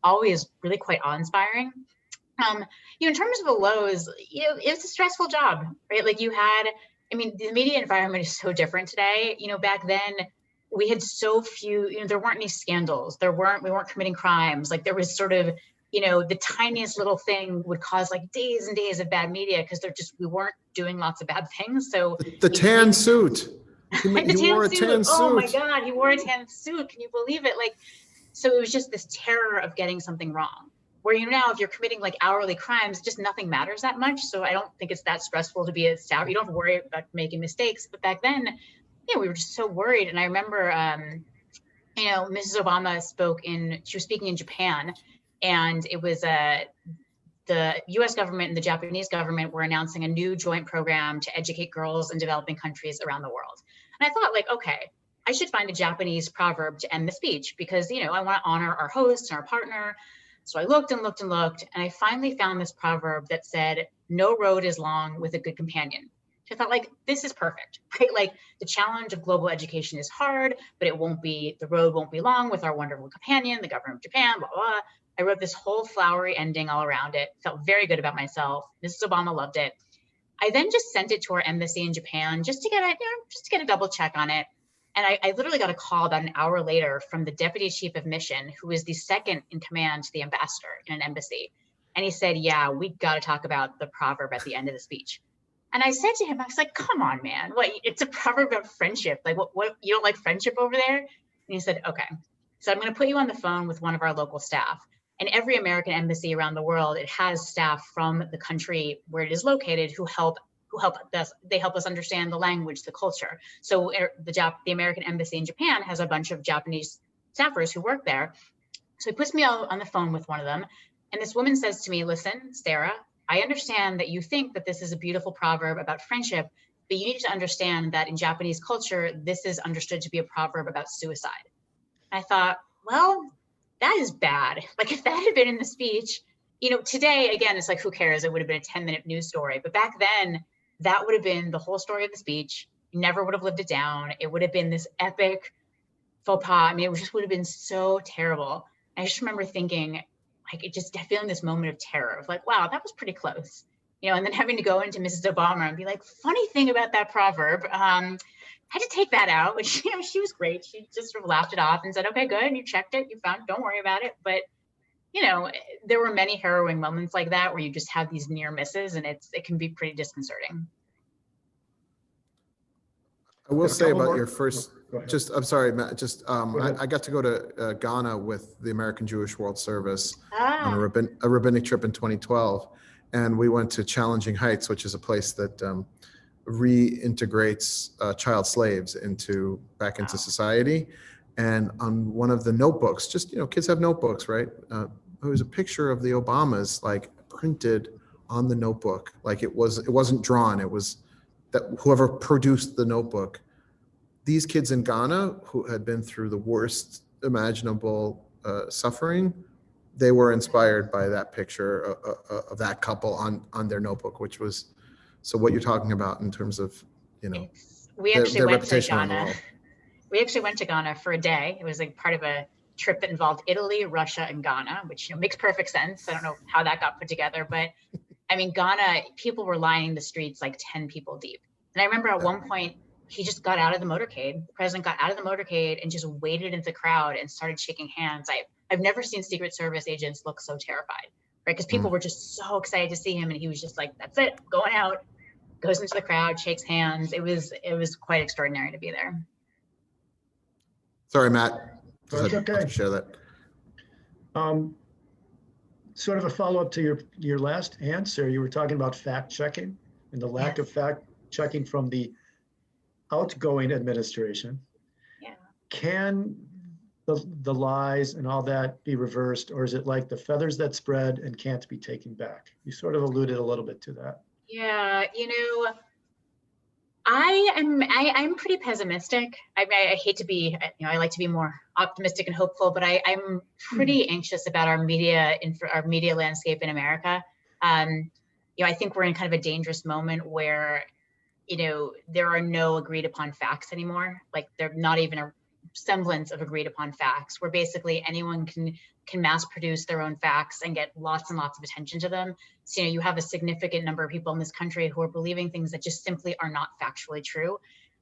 always really quite awe-inspiring. In terms of the lows, it was a stressful job, right? Like the media environment is so different today. Back then we had so few, there weren't any scandals. We weren't committing crimes. Like there was sort of, the tiniest little thing would cause like days and days of bad media because we weren't doing lots of bad things. So the tan suit. He wore a tan suit. Oh my God, he wore a tan suit. Can you believe it? So it was just this terror of getting something wrong. Where now, if you're committing like hourly crimes, just nothing matters that much. So I don't think it's that stressful to be a staff. You don't have to worry about making mistakes. But back then, we were just so worried. And I remember, Mrs. Obama she was speaking in Japan, and it was the US government and the Japanese government were announcing a new joint program to educate girls in developing countries around the world. And I thought okay, I should find a Japanese proverb to end the speech because, I want to honor our host and our partner. So I looked and looked and looked, and I finally found this proverb that said, "No road is long with a good companion." So I thought this is perfect, right? The challenge of global education is hard, but the road won't be long with our wonderful companion, the government of Japan, blah, blah. I wrote this whole flowery ending all around it, felt very good about myself. Mrs. Obama loved it. I then just sent it to our embassy in Japan just to get a double check on it. And I literally got a call about an hour later from the deputy chief of mission, who is the second in command to the ambassador in an embassy. And he said, "Yeah, we got to talk about the proverb at the end of the speech." And I said to him, I was like, "Come on, man. What? It's a proverb about friendship. What, you don't like friendship over there?" And he said, "Okay. So I'm going to put you on the phone with one of our local staff. And every American embassy around the world, it has staff from the country where it is located who help us. They help us understand the language, the culture. So the American embassy in Japan has a bunch of Japanese staffers who work there. So he puts me on the phone with one of them. And this woman says to me, "Listen, Sarah, I understand that you think that this is a beautiful proverb about friendship, but you need to understand that in Japanese culture, this is understood to be a proverb about suicide." I thought, well, that is bad. If that had been in the speech, today, again, it's who cares? It would have been a 10-minute news story. But back then, that would have been the whole story of the speech. You never would have lived it down. It would have been this epic faux pas. I mean, it just would have been so terrible. I just remember thinking, feeling this moment of terror of wow, that was pretty close. And then having to go into Mrs. Obama and be like, "Funny thing about that proverb, I had to take that out," which, she was great. She just sort of laughed it off and said, "Okay, good. You checked it. You found it. Don't worry about it." But, there were many harrowing moments like that where you just have these near misses, and it can be pretty disconcerting. I will say about your first, Go ahead. I'm sorry, Matt, ahead. I got to go to Ghana with the American Jewish World Service on Ah, a rabbinic trip in 2012. And we went to Challenging Heights, which is a place that reintegrates child slaves back into Wow. society. And on one of the notebooks, kids have notebooks, right? There was a picture of the Obamas printed on the notebook. It wasn't drawn. It was that whoever produced the notebook, these kids in Ghana who had been through the worst imaginable suffering, they were inspired by that picture of that couple on their notebook, which was, so what you're talking about in terms of, We their actually went to reputation around the Ghana. world. We actually went to Ghana for a day. It was part of a trip that involved Italy, Russia, and Ghana, which makes perfect sense. I don't know how that got put together, but I mean, Ghana, people were lining the streets 10 people deep. And I remember at one point, he just got out of the motorcade. The president got out of the motorcade and just waded into the crowd and started shaking hands. I've never seen Secret Service agents look so terrified, right? Because people were just so excited to see him, and he was just like, "That's it, going out." Goes into the crowd, shakes hands. It was quite extraordinary to be there. Sorry, Matt. That's okay. Share that. Sort of a follow-up to your last answer, you were talking about fact-checking and the lack of fact-checking from the outgoing administration. Yeah. Can the lies and all that be reversed, or is it like the feathers that spread and can't be taken back? You sort of alluded a little bit to that. Yeah, I'm pretty pessimistic. I hate to be, I like to be more optimistic and hopeful, but I'm pretty anxious about our media landscape in America. I think we're in kind of a dangerous moment where, there are no agreed upon facts anymore. Like they're not even a semblance of agreed upon facts, where basically anyone can mass produce their own facts and get lots and lots of attention to them. So, you have a significant number of people in this country who are believing things that just simply are not factually true.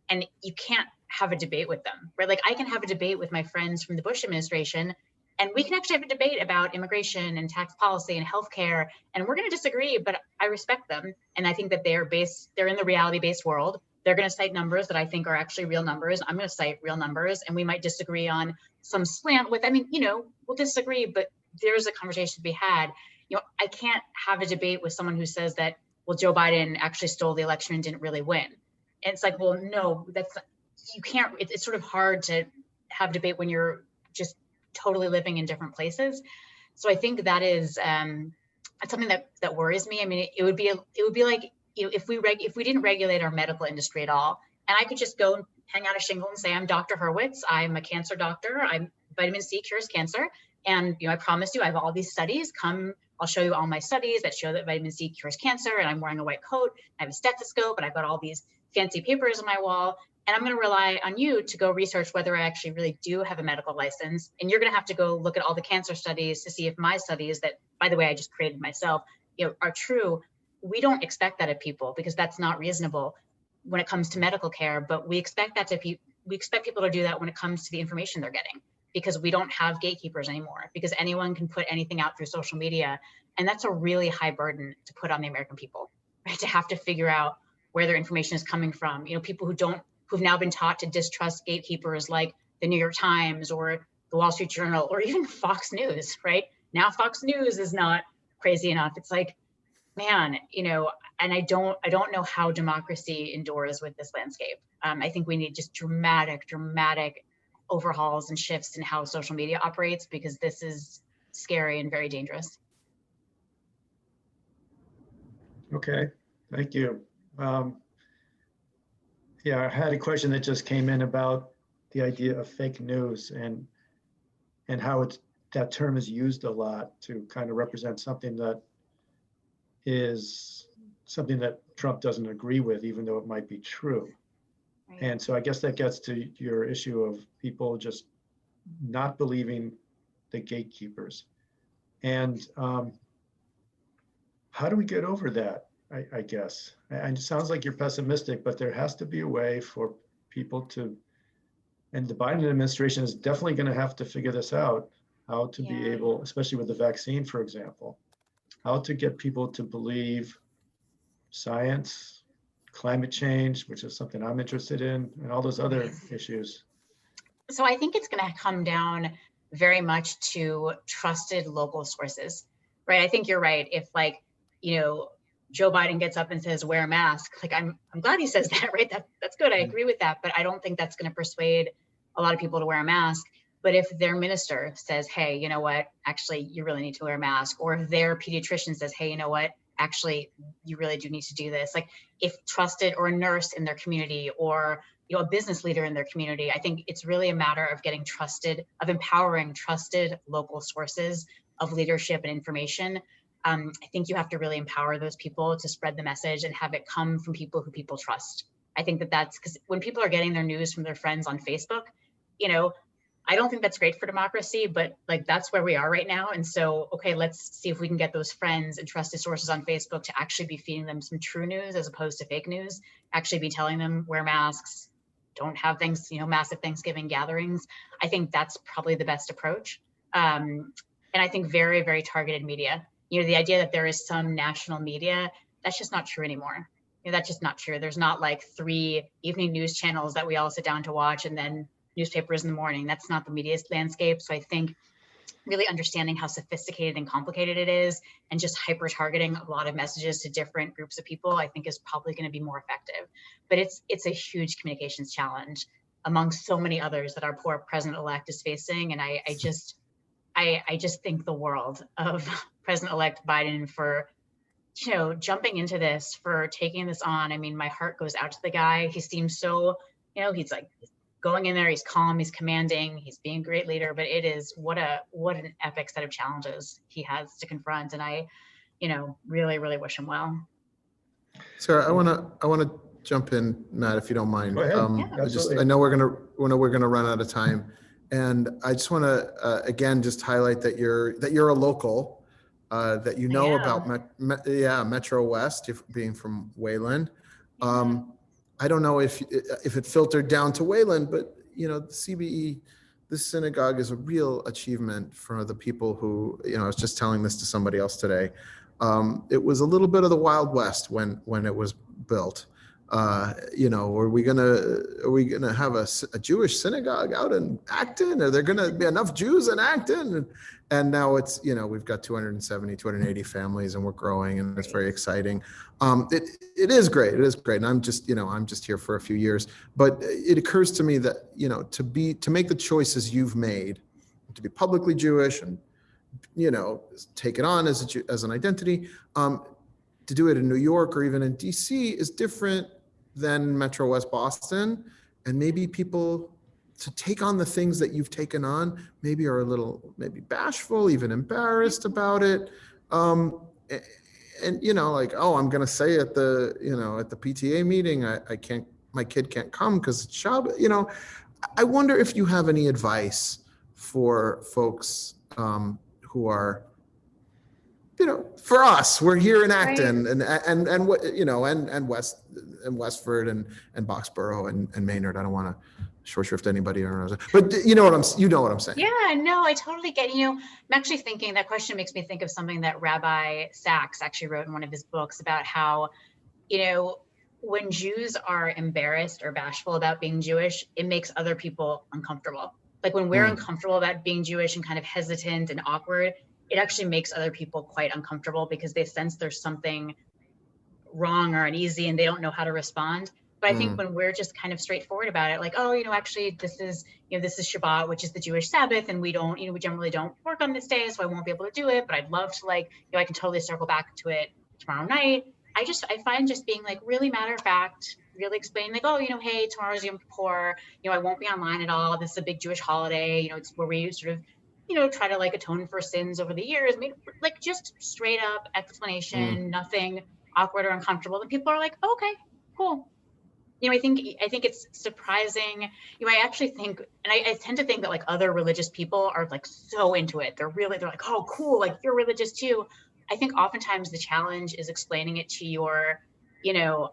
And you can't have a debate with them, right? Like I can have a debate with my friends from the Bush administration, and we can actually have a debate about immigration and tax policy and healthcare, and we're going to disagree, but I respect them. And I think that they're in the reality-based world. They're going to cite numbers that I think are actually real numbers. I'm going to cite real numbers, and we might disagree on some slant with, we'll disagree, but there's a conversation to be had. I can't have a debate with someone who says that, well, Joe Biden actually stole the election and didn't really win. And it's like, well, no, you can't, it's sort of hard to have debate when you're just totally living in different places. So I think that is that's something that worries me. It would be like, if we didn't regulate our medical industry at all, and I could just go and hang out a shingle and say, I'm Dr. Hurwitz, I'm a cancer doctor, vitamin C cures cancer. And, I promise you, I have all these studies. Come, I'll show you all my studies that show that vitamin C cures cancer, and I'm wearing a white coat, I have a stethoscope, and I've got all these fancy papers on my wall. And I'm going to rely on you to go research whether I actually really do have a medical license. And you're going to have to go look at all the cancer studies to see if my studies that, by the way, I just created myself, are true. We don't expect that of people because that's not reasonable when it comes to medical care, but we expect people to do that when it comes to the information they're getting, because we don't have gatekeepers anymore, because anyone can put anything out through social media. And that's a really high burden to put on the American people, right? To have to figure out where their information is coming from. People who've now been taught to distrust gatekeepers like the New York Times or the Wall Street Journal or even Fox News, right? Now Fox News is not crazy enough. It's like, man, and I don't know how democracy endures with this landscape. I think we need just dramatic overhauls and shifts in how social media operates, because this is scary and very dangerous. Okay, thank you. Yeah, I had a question that just came in about the idea of fake news and how that term is used a lot to kind of represent something that is something that Trump doesn't agree with, even though it might be true. Right. And so I guess that gets to your issue of people just not believing the gatekeepers. And how do we get over that? I guess. And it sounds like you're pessimistic, but there has to be a way for people to, and the Biden administration is definitely going to have to figure this out, how to be able, especially with the vaccine, for example, how to get people to believe science, climate change, which is something I'm interested in, and all those other issues. So I think it's going to come down very much to trusted local sources, right? I think you're right. If Joe Biden gets up and says, wear a mask, I'm glad he says that, right? That's good. I agree with that, but I don't think that's going to persuade a lot of people to wear a mask. But if their minister says, hey, you know what, actually, you really need to wear a mask, or if their pediatrician says, hey, you know what, actually, you really do need to do this. If trusted, or a nurse in their community, or a business leader in their community, I think it's really a matter of of empowering trusted local sources of leadership and information. I think you have to really empower those people to spread the message and have it come from people who people trust. I think that's because when people are getting their news from their friends on Facebook, I don't think that's great for democracy, but that's where we are right now. And so, okay, let's see if we can get those friends and trusted sources on Facebook to actually be feeding them some true news as opposed to fake news, actually be telling them wear masks, don't have massive Thanksgiving gatherings. I think that's probably the best approach. And I think very, very targeted media. The idea that there is some national media, that's just not true anymore. That's just not true. There's not 3 evening news channels that we all sit down to watch and then newspapers in the morning. That's not the media landscape. So I think really understanding how sophisticated and complicated it is and just hyper targeting a lot of messages to different groups of people, I think is probably going to be more effective. But it's a huge communications challenge among so many others that our poor president-elect is facing. And I just think the world of President-elect Biden for jumping into this, for taking this on. I mean, my heart goes out to the guy. He seems so, he's like going in there, he's calm, he's commanding, he's being a great leader, but it is what an epic set of challenges he has to confront. And I, really, really wish him well. Sarah, I want to jump in, Matt, if you don't mind. Go ahead. I know we're gonna run out of time, and I just want to again just highlight that you're a local, that about Metro West, being from Wayland. I don't know if it filtered down to Wayland, but the CBE, this synagogue is a real achievement for the people who, I was just telling this to somebody else today. It was a little bit of the Wild West when it was built. Are we gonna have a Jewish synagogue out in Acton? Are there gonna be enough Jews in Acton? And now it's, we've got 270, 280 families, and we're growing, and it's very exciting. It is great. It is great. And I'm just here for a few years, but it occurs to me that, to make the choices you've made, to be publicly Jewish and, take it on as an identity, to do it in New York or even in DC is different than Metro West Boston. And maybe people, to take on the things that you've taken on, maybe are a little, bashful, even embarrassed about it. And I'm going to say at the PTA meeting, my kid can't come because it's Shabbat. I wonder if you have any advice for folks who are, for us, we're here in Acton, right, and Westford and Boxborough and Maynard. I don't want to short shrift anybody, but you know what I'm saying. Yeah, no, I totally get you. I'm actually thinking that question makes me think of something that Rabbi Sachs actually wrote in one of his books about how, when Jews are embarrassed or bashful about being Jewish, it makes other people uncomfortable. Like when we're uncomfortable about being Jewish and kind of hesitant and awkward, it actually makes other people quite uncomfortable because they sense there's something wrong or uneasy and they don't know how to respond. But I think when we're just kind of straightforward about it, like, actually this is Shabbat, which is the Jewish Sabbath, and we don't, we generally don't work on this day, so I won't be able to do it, but I'd love to, I can totally circle back to it tomorrow night. I find just being really matter of fact, really explaining hey, tomorrow's Yom Kippur, I won't be online at all. This is a big Jewish holiday. It's where we sort of, try to atone for sins over the years. Just straight up explanation, nothing awkward or uncomfortable. And people are like, okay, cool. I think it's surprising. I actually think, and I tend to think that other religious people are so into it. They're like, oh, cool. You're religious too. I think oftentimes the challenge is explaining it to your,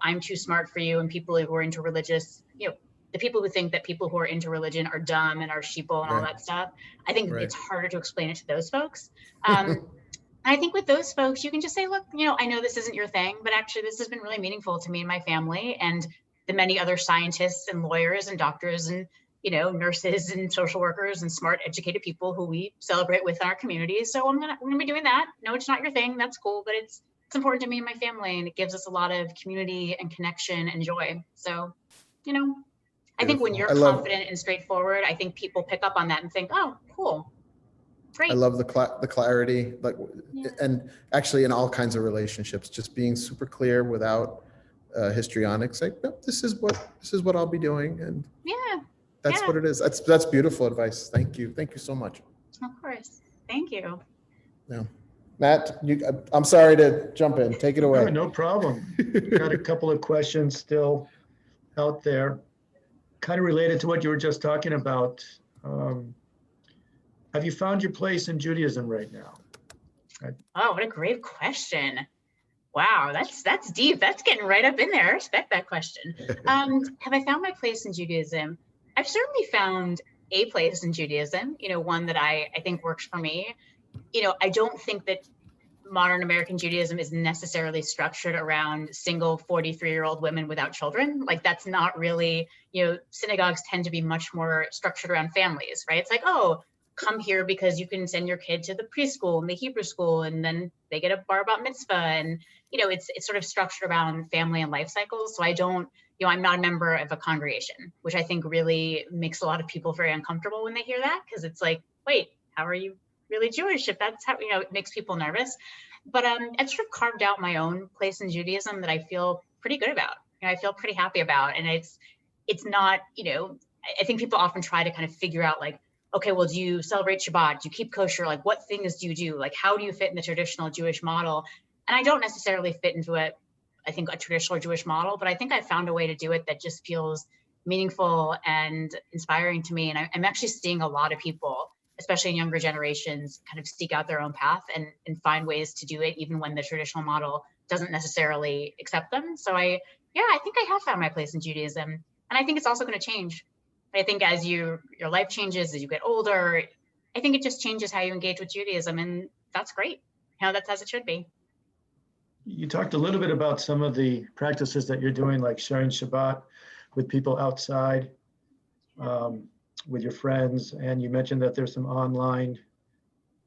I'm too smart for you, and people who are into religious, the people who think that people who are into religion are dumb and are sheeple and all that stuff. I think it's harder to explain it to those folks. I think with those folks, you can just say, look, I know this isn't your thing, but actually this has been really meaningful to me and my family and the many other scientists and lawyers and doctors and, nurses and social workers and smart, educated people who we celebrate with in our communities. So we're gonna be doing that. No, it's not your thing. That's cool, but it's important to me and my family, and it gives us a lot of community and connection and joy. So, I think when you're confident and straightforward, I think people pick up on that and think, oh, cool. Great. I love the clarity, and actually in all kinds of relationships, just being super clear without histrionics. No, this is what I'll be doing, and that's what it is. That's beautiful advice. Thank you so much. Of course, thank you. Yeah, Matt, I'm sorry to jump in. Take it away. No problem. Got a couple of questions still out there, kind of related to what you were just talking about. Have you found your place in Judaism right now? Oh, what a great question. Wow, that's deep. That's getting right up in there. I respect that question. Have I found my place in Judaism? I've certainly found a place in Judaism, one that I think works for me. I don't think that modern American Judaism is necessarily structured around single 43-year-old women without children. That's not really, synagogues tend to be much more structured around families, right? It's oh, come here because you can send your kid to the preschool and the Hebrew school, and then they get a bar bat mitzvah, and it's sort of structured around family and life cycles. So I don't, I'm not a member of a congregation, which I think really makes a lot of people very uncomfortable when they hear that, because it's wait, how are you really Jewish if that's how, it makes people nervous. but I've sort of carved out my own place in Judaism that I feel pretty good about. I feel pretty happy about, and it's not, I think people often try to kind of figure out like, okay, well, do you celebrate Shabbat? Do you keep kosher? Like, what things do you do? Like, how do you fit in the traditional Jewish model? And I don't necessarily fit into it, I think, a traditional Jewish model, but I think I found a way to do it that just feels meaningful and inspiring to me. And I'm actually seeing a lot of people, especially in younger generations, kind of seek out their own path and find ways to do it, even when the traditional model doesn't necessarily accept them. So I think I have found my place in Judaism. And I think it's also going to change. I think as your life changes, as you get older, I think it just changes how you engage with Judaism. And that's great. That's as it should be. You talked a little bit about some of the practices that you're doing, like sharing Shabbat with people outside, with your friends, and you mentioned that there's some online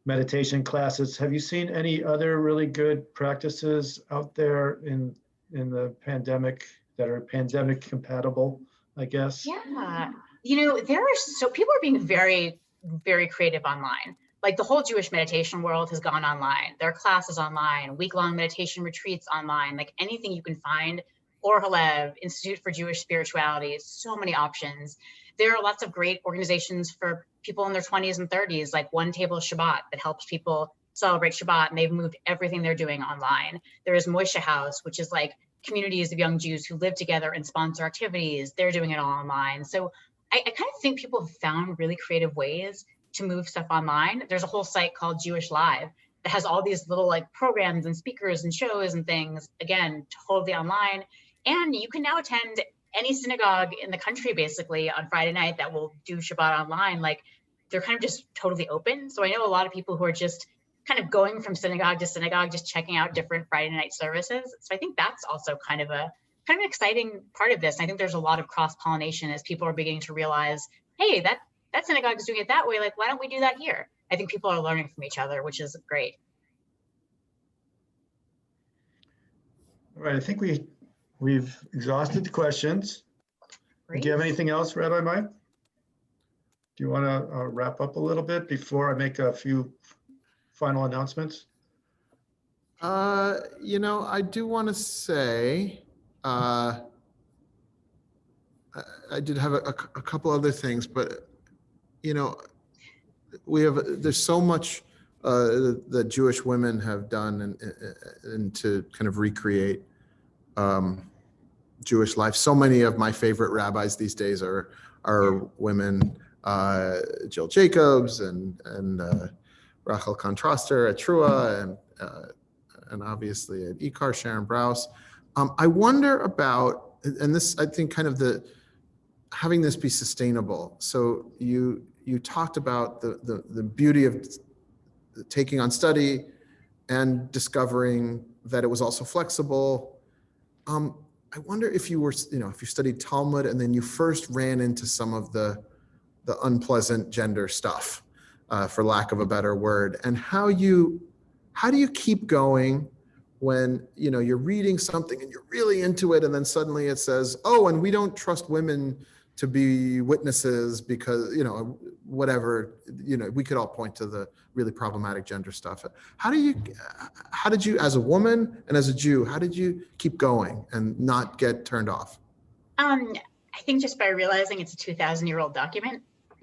meditation classes. Have you seen any other really good practices out there in the pandemic that are pandemic compatible, I guess? Yeah, people are being very, very creative online. Like the whole Jewish meditation world has gone online. There are classes online, week-long meditation retreats online, like anything you can find. Or Halev, Institute for Jewish Spirituality, so many options. There are lots of great organizations for people in their 20s and 30s, like One Table Shabbat, that helps people celebrate Shabbat, and they've moved everything they're doing online. There is Moshe House, which is like communities of young Jews who live together and sponsor activities. They're doing it all online. So I kind of think people have found really creative ways to move stuff online. There's a whole site called Jewish Live that has all these little like programs and speakers and shows and things, again, totally online. And you can now attend any synagogue in the country basically on Friday night that will do Shabbat online. Like they're kind of just totally open. So I know a lot of people who are just kind of going from synagogue to synagogue, just checking out different Friday night services. So I think that's also kind of an exciting part of this. I think there's a lot of cross-pollination as people are beginning to realize, hey, that synagogue is doing it that way. Like, why don't we do that here? I think people are learning from each other, which is great. All right, I think we've exhausted the questions. Great. Do you have anything else, Rabbi Mike? Do you want to wrap up a little bit before I make a few final announcements? I do want to say, I did have a couple other things, but there's so much that Jewish women have done and to kind of recreate Jewish life. So many of my favorite rabbis these days are women, Jill Jacobs and Rachel Contraster at Trua and obviously at Ikar, Sharon Brous. I wonder about, and this, I think kind of having this be sustainable. So you talked about the beauty of taking on study and discovering that it was also flexible. I wonder if you were, if you studied Talmud and then you first ran into some of the unpleasant gender stuff, for lack of a better word, and how do you keep going when you're reading something and you're really into it, and then suddenly it says, oh, and we don't trust women to be witnesses because whatever, we could all point to the really problematic gender stuff. How did you, as a woman and as a Jew, how did you keep going and not get turned off? I think just by realizing it's a 2,000-year-old document.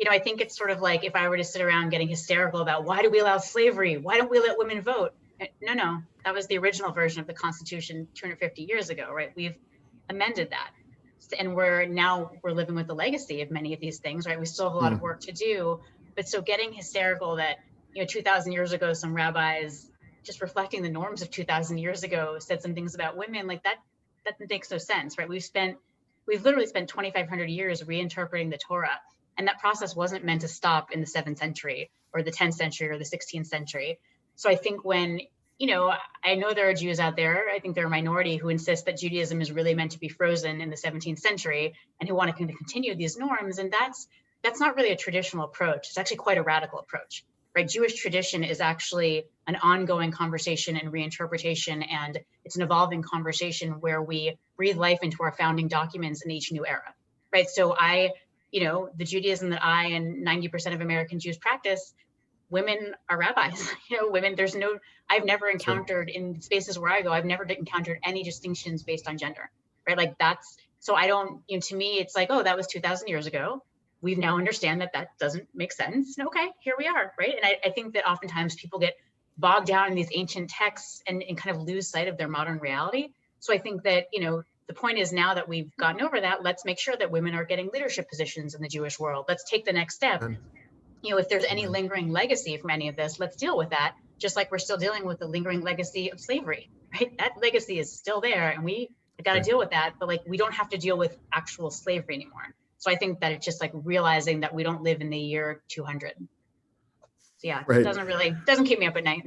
I think it's sort of like if I were to sit around getting hysterical about why do we allow slavery? Why don't we let women vote? No, that was the original version of the Constitution 250 years ago, right? We've amended that. And we're living with the legacy of many of these things, right? We still have a lot of work to do. But so getting hysterical that, 2,000 years ago, some rabbis, just reflecting the norms of 2,000 years ago, said some things about women, like that makes no sense, right? We've literally spent 2,500 years reinterpreting the Torah. And that process wasn't meant to stop in the 7th century or the 10th century or the 16th century. So I think when, I know there are Jews out there, I think they're a minority who insist that Judaism is really meant to be frozen in the 17th century and who want to continue these norms. And that's not really a traditional approach. It's actually quite a radical approach, right? Jewish tradition is actually an ongoing conversation and reinterpretation, and it's an evolving conversation where we breathe life into our founding documents in each new era, right? So the Judaism that I and 90% of American Jews practice, women are rabbis. Women, I've never encountered in spaces where I go, I've never encountered any distinctions based on gender, right? Like so I don't, to me, it's like, oh, that was 2000 years ago. We now understand that doesn't make sense. And okay, here we are, right? And I think that oftentimes people get bogged down in these ancient texts and kind of lose sight of their modern reality. So I think that, the point is, now that we've gotten over that, let's make sure that women are getting leadership positions in the Jewish world. Let's take the next step. If there's any lingering legacy from any of this, let's deal with that. Just like we're still dealing with the lingering legacy of slavery, right? That legacy is still there, and we got to deal with that. But like, we don't have to deal with actual slavery anymore. So I think that it's just like realizing that we don't live in the year 200. So yeah, Right. It doesn't keep me up at night.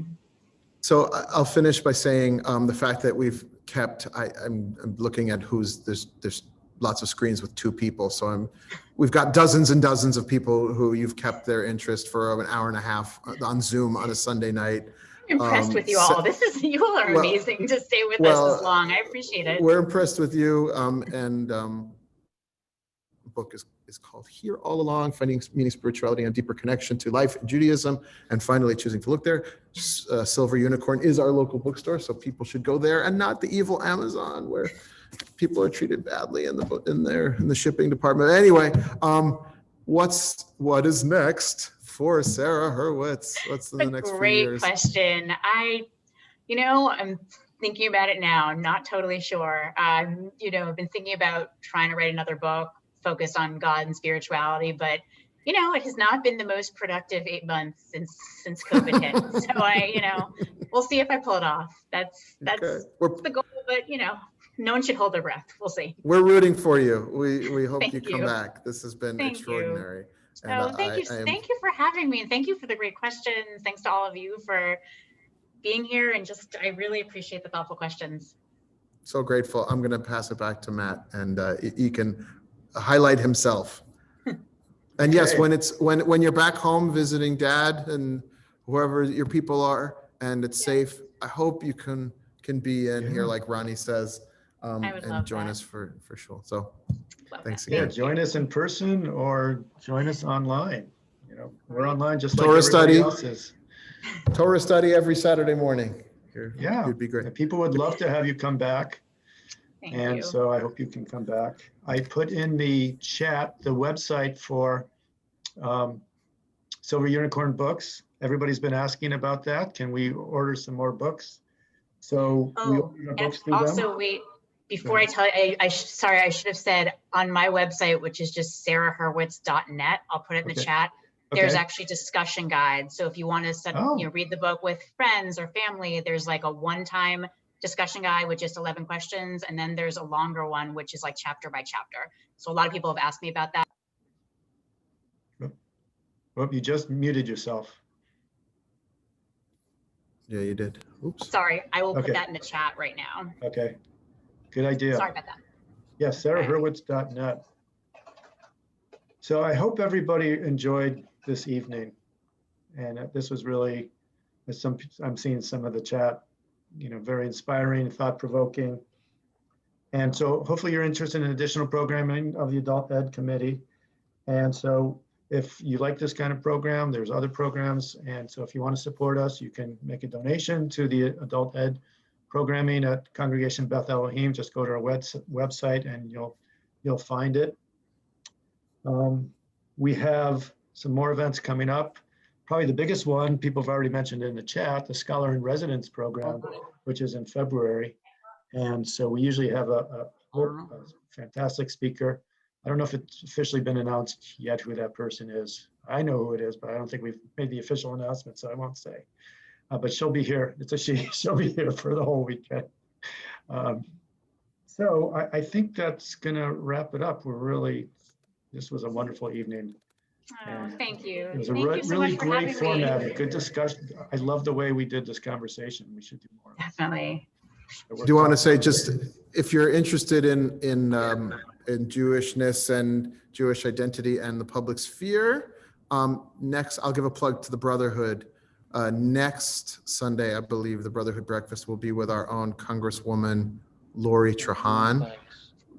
So I'll finish by saying the fact that we've kept, I'm looking at there's lots of screens with 2 people. So we've got dozens and dozens of people who you've kept their interest for an hour and a half on Zoom on a Sunday night. I'm impressed with you all. You all are amazing to stay with us this long. I appreciate it. We're impressed with you. The book is called Here All Along, Finding Meaning, Spirituality, and Deeper Connection to Life in Judaism, and Finally Choosing to Look There. Silver Unicorn is our local bookstore, so people should go there and not the evil Amazon where people are treated badly in the shipping department. Anyway, what is next for Sarah Hurwitz? What's in the next few years? Great question. I'm thinking about it now. I'm not totally sure. I've been thinking about trying to write another book focused on God and spirituality, but it has not been the most productive 8 months since COVID hit. So we'll see if I pull it off. That's Okay. the goal, but no one should hold their breath. We'll see. We're rooting for you. We hope Thank you come you. back. This has been extraordinary. Thank you. Thank you for having me, and thank you for the great questions. Thanks to all of you for being here, and I really appreciate the thoughtful questions. So grateful. I'm going to pass it back to Matt, and he can highlight himself. And yes, when you're back home visiting Dad and whoever your people are, and it's safe, I hope you can be in here, like Ronnie says, and join us for sure. So thanks again. Yeah, join us in person or join us online. We're online just like Torah everybody study. else is. Torah study every Saturday morning. Yeah, it'd be great. And people would love to have you come back. Thank you. So I hope you can come back. I put in the chat the website for Silver Unicorn Books. Everybody's been asking about that. Can we order some more books? So we ordered our books through them. Also, wait, before I tell you, I should have said on my website, which is just sarahhurwitz.net. I'll put it in the chat. There's actually discussion guides. So if you want to read the book with friends or family, there's like a one-time discussion guide with just 11 questions. And then there's a longer one, which is like chapter by chapter. So a lot of people have asked me about that. Well, you just muted yourself. Yeah, you did. Oops. Sorry, I will put that in the chat right now. Okay, good idea. Sorry about that. Yeah, sarahhurwitz.net. So I hope everybody enjoyed this evening. And this was really, I'm seeing some of the chat, very inspiring, thought-provoking. And so hopefully you're interested in additional programming of the Adult Ed Committee. And so if you like this kind of program, there's other programs. And so if you want to support us, you can make a donation to the Adult Ed programming at Congregation Beth Elohim. Just go to our website and you'll find it. We have some more events coming up. Probably the biggest one, people have already mentioned in the chat, the Scholar in Residence program, which is in February. And so we usually have a fantastic speaker. I don't know if it's officially been announced yet who that person is. I know who it is, but I don't think we've made the official announcement, so I won't say. But she'll be here. It's a she. She'll be here for the whole weekend. So I think that's going to wrap it up. This was a wonderful evening. Oh, thank you. It was a really great format, a good discussion. I love the way we did this conversation. We should do more. Definitely. Do you want to say, just if you're interested in Jewishness and Jewish identity and the public sphere, next I'll give a plug to the Brotherhood. Next Sunday, I believe the Brotherhood breakfast will be with our own Congresswoman Lori Trahan,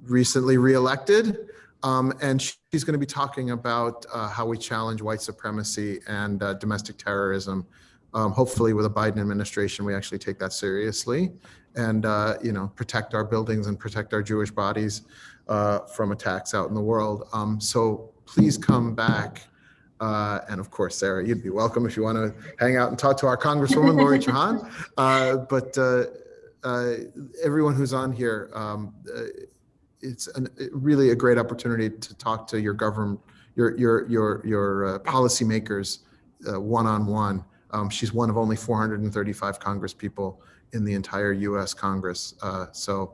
recently reelected. And she's going to be talking about how we challenge white supremacy and domestic terrorism. Hopefully with a Biden administration, we actually take that seriously and, protect our buildings and protect our Jewish bodies from attacks out in the world. So please come back. And of course, Sarah, you'd be welcome if you want to hang out and talk to our Congresswoman, Lori Chahan. But everyone who's on here, it's really a great opportunity to talk to your government, your policymakers one-on-one. She's one of only 435 Congress people in the entire U.S. Congress. So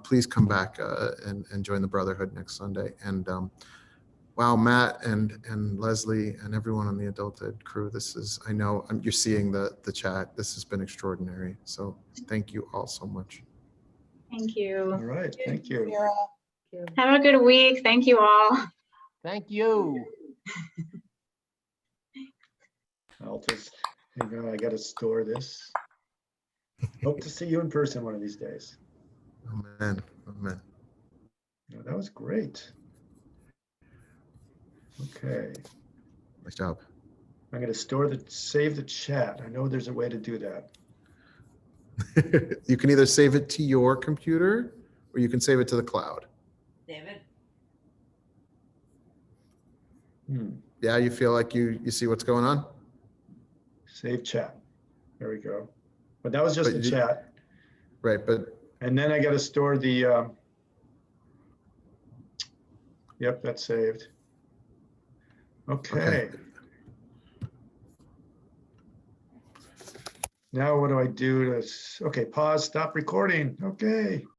please come back and join the Brotherhood next Sunday. And wow, Matt and Leslie and everyone on the Adulthood crew, this is, I know you're seeing the chat. This has been extraordinary. So thank you all so much. Thank All you. right, thank you. Have a good week. Thank you all. Thank you. I'll just, hang on, I gotta store this. Hope to see you in person one of these days. Amen. Amen. Yeah, that was great. Okay, Nice job. I'm gonna save the chat. I know there's a way to do that. You can either save it to your computer or you can save it to the cloud. David? Yeah, you feel like you see what's going on? Save chat. There we go. But that was just But a you- chat. Right, but And then I gotta store the, yep, that's saved. Okay. Now what do I do to, okay, pause, stop recording. Okay.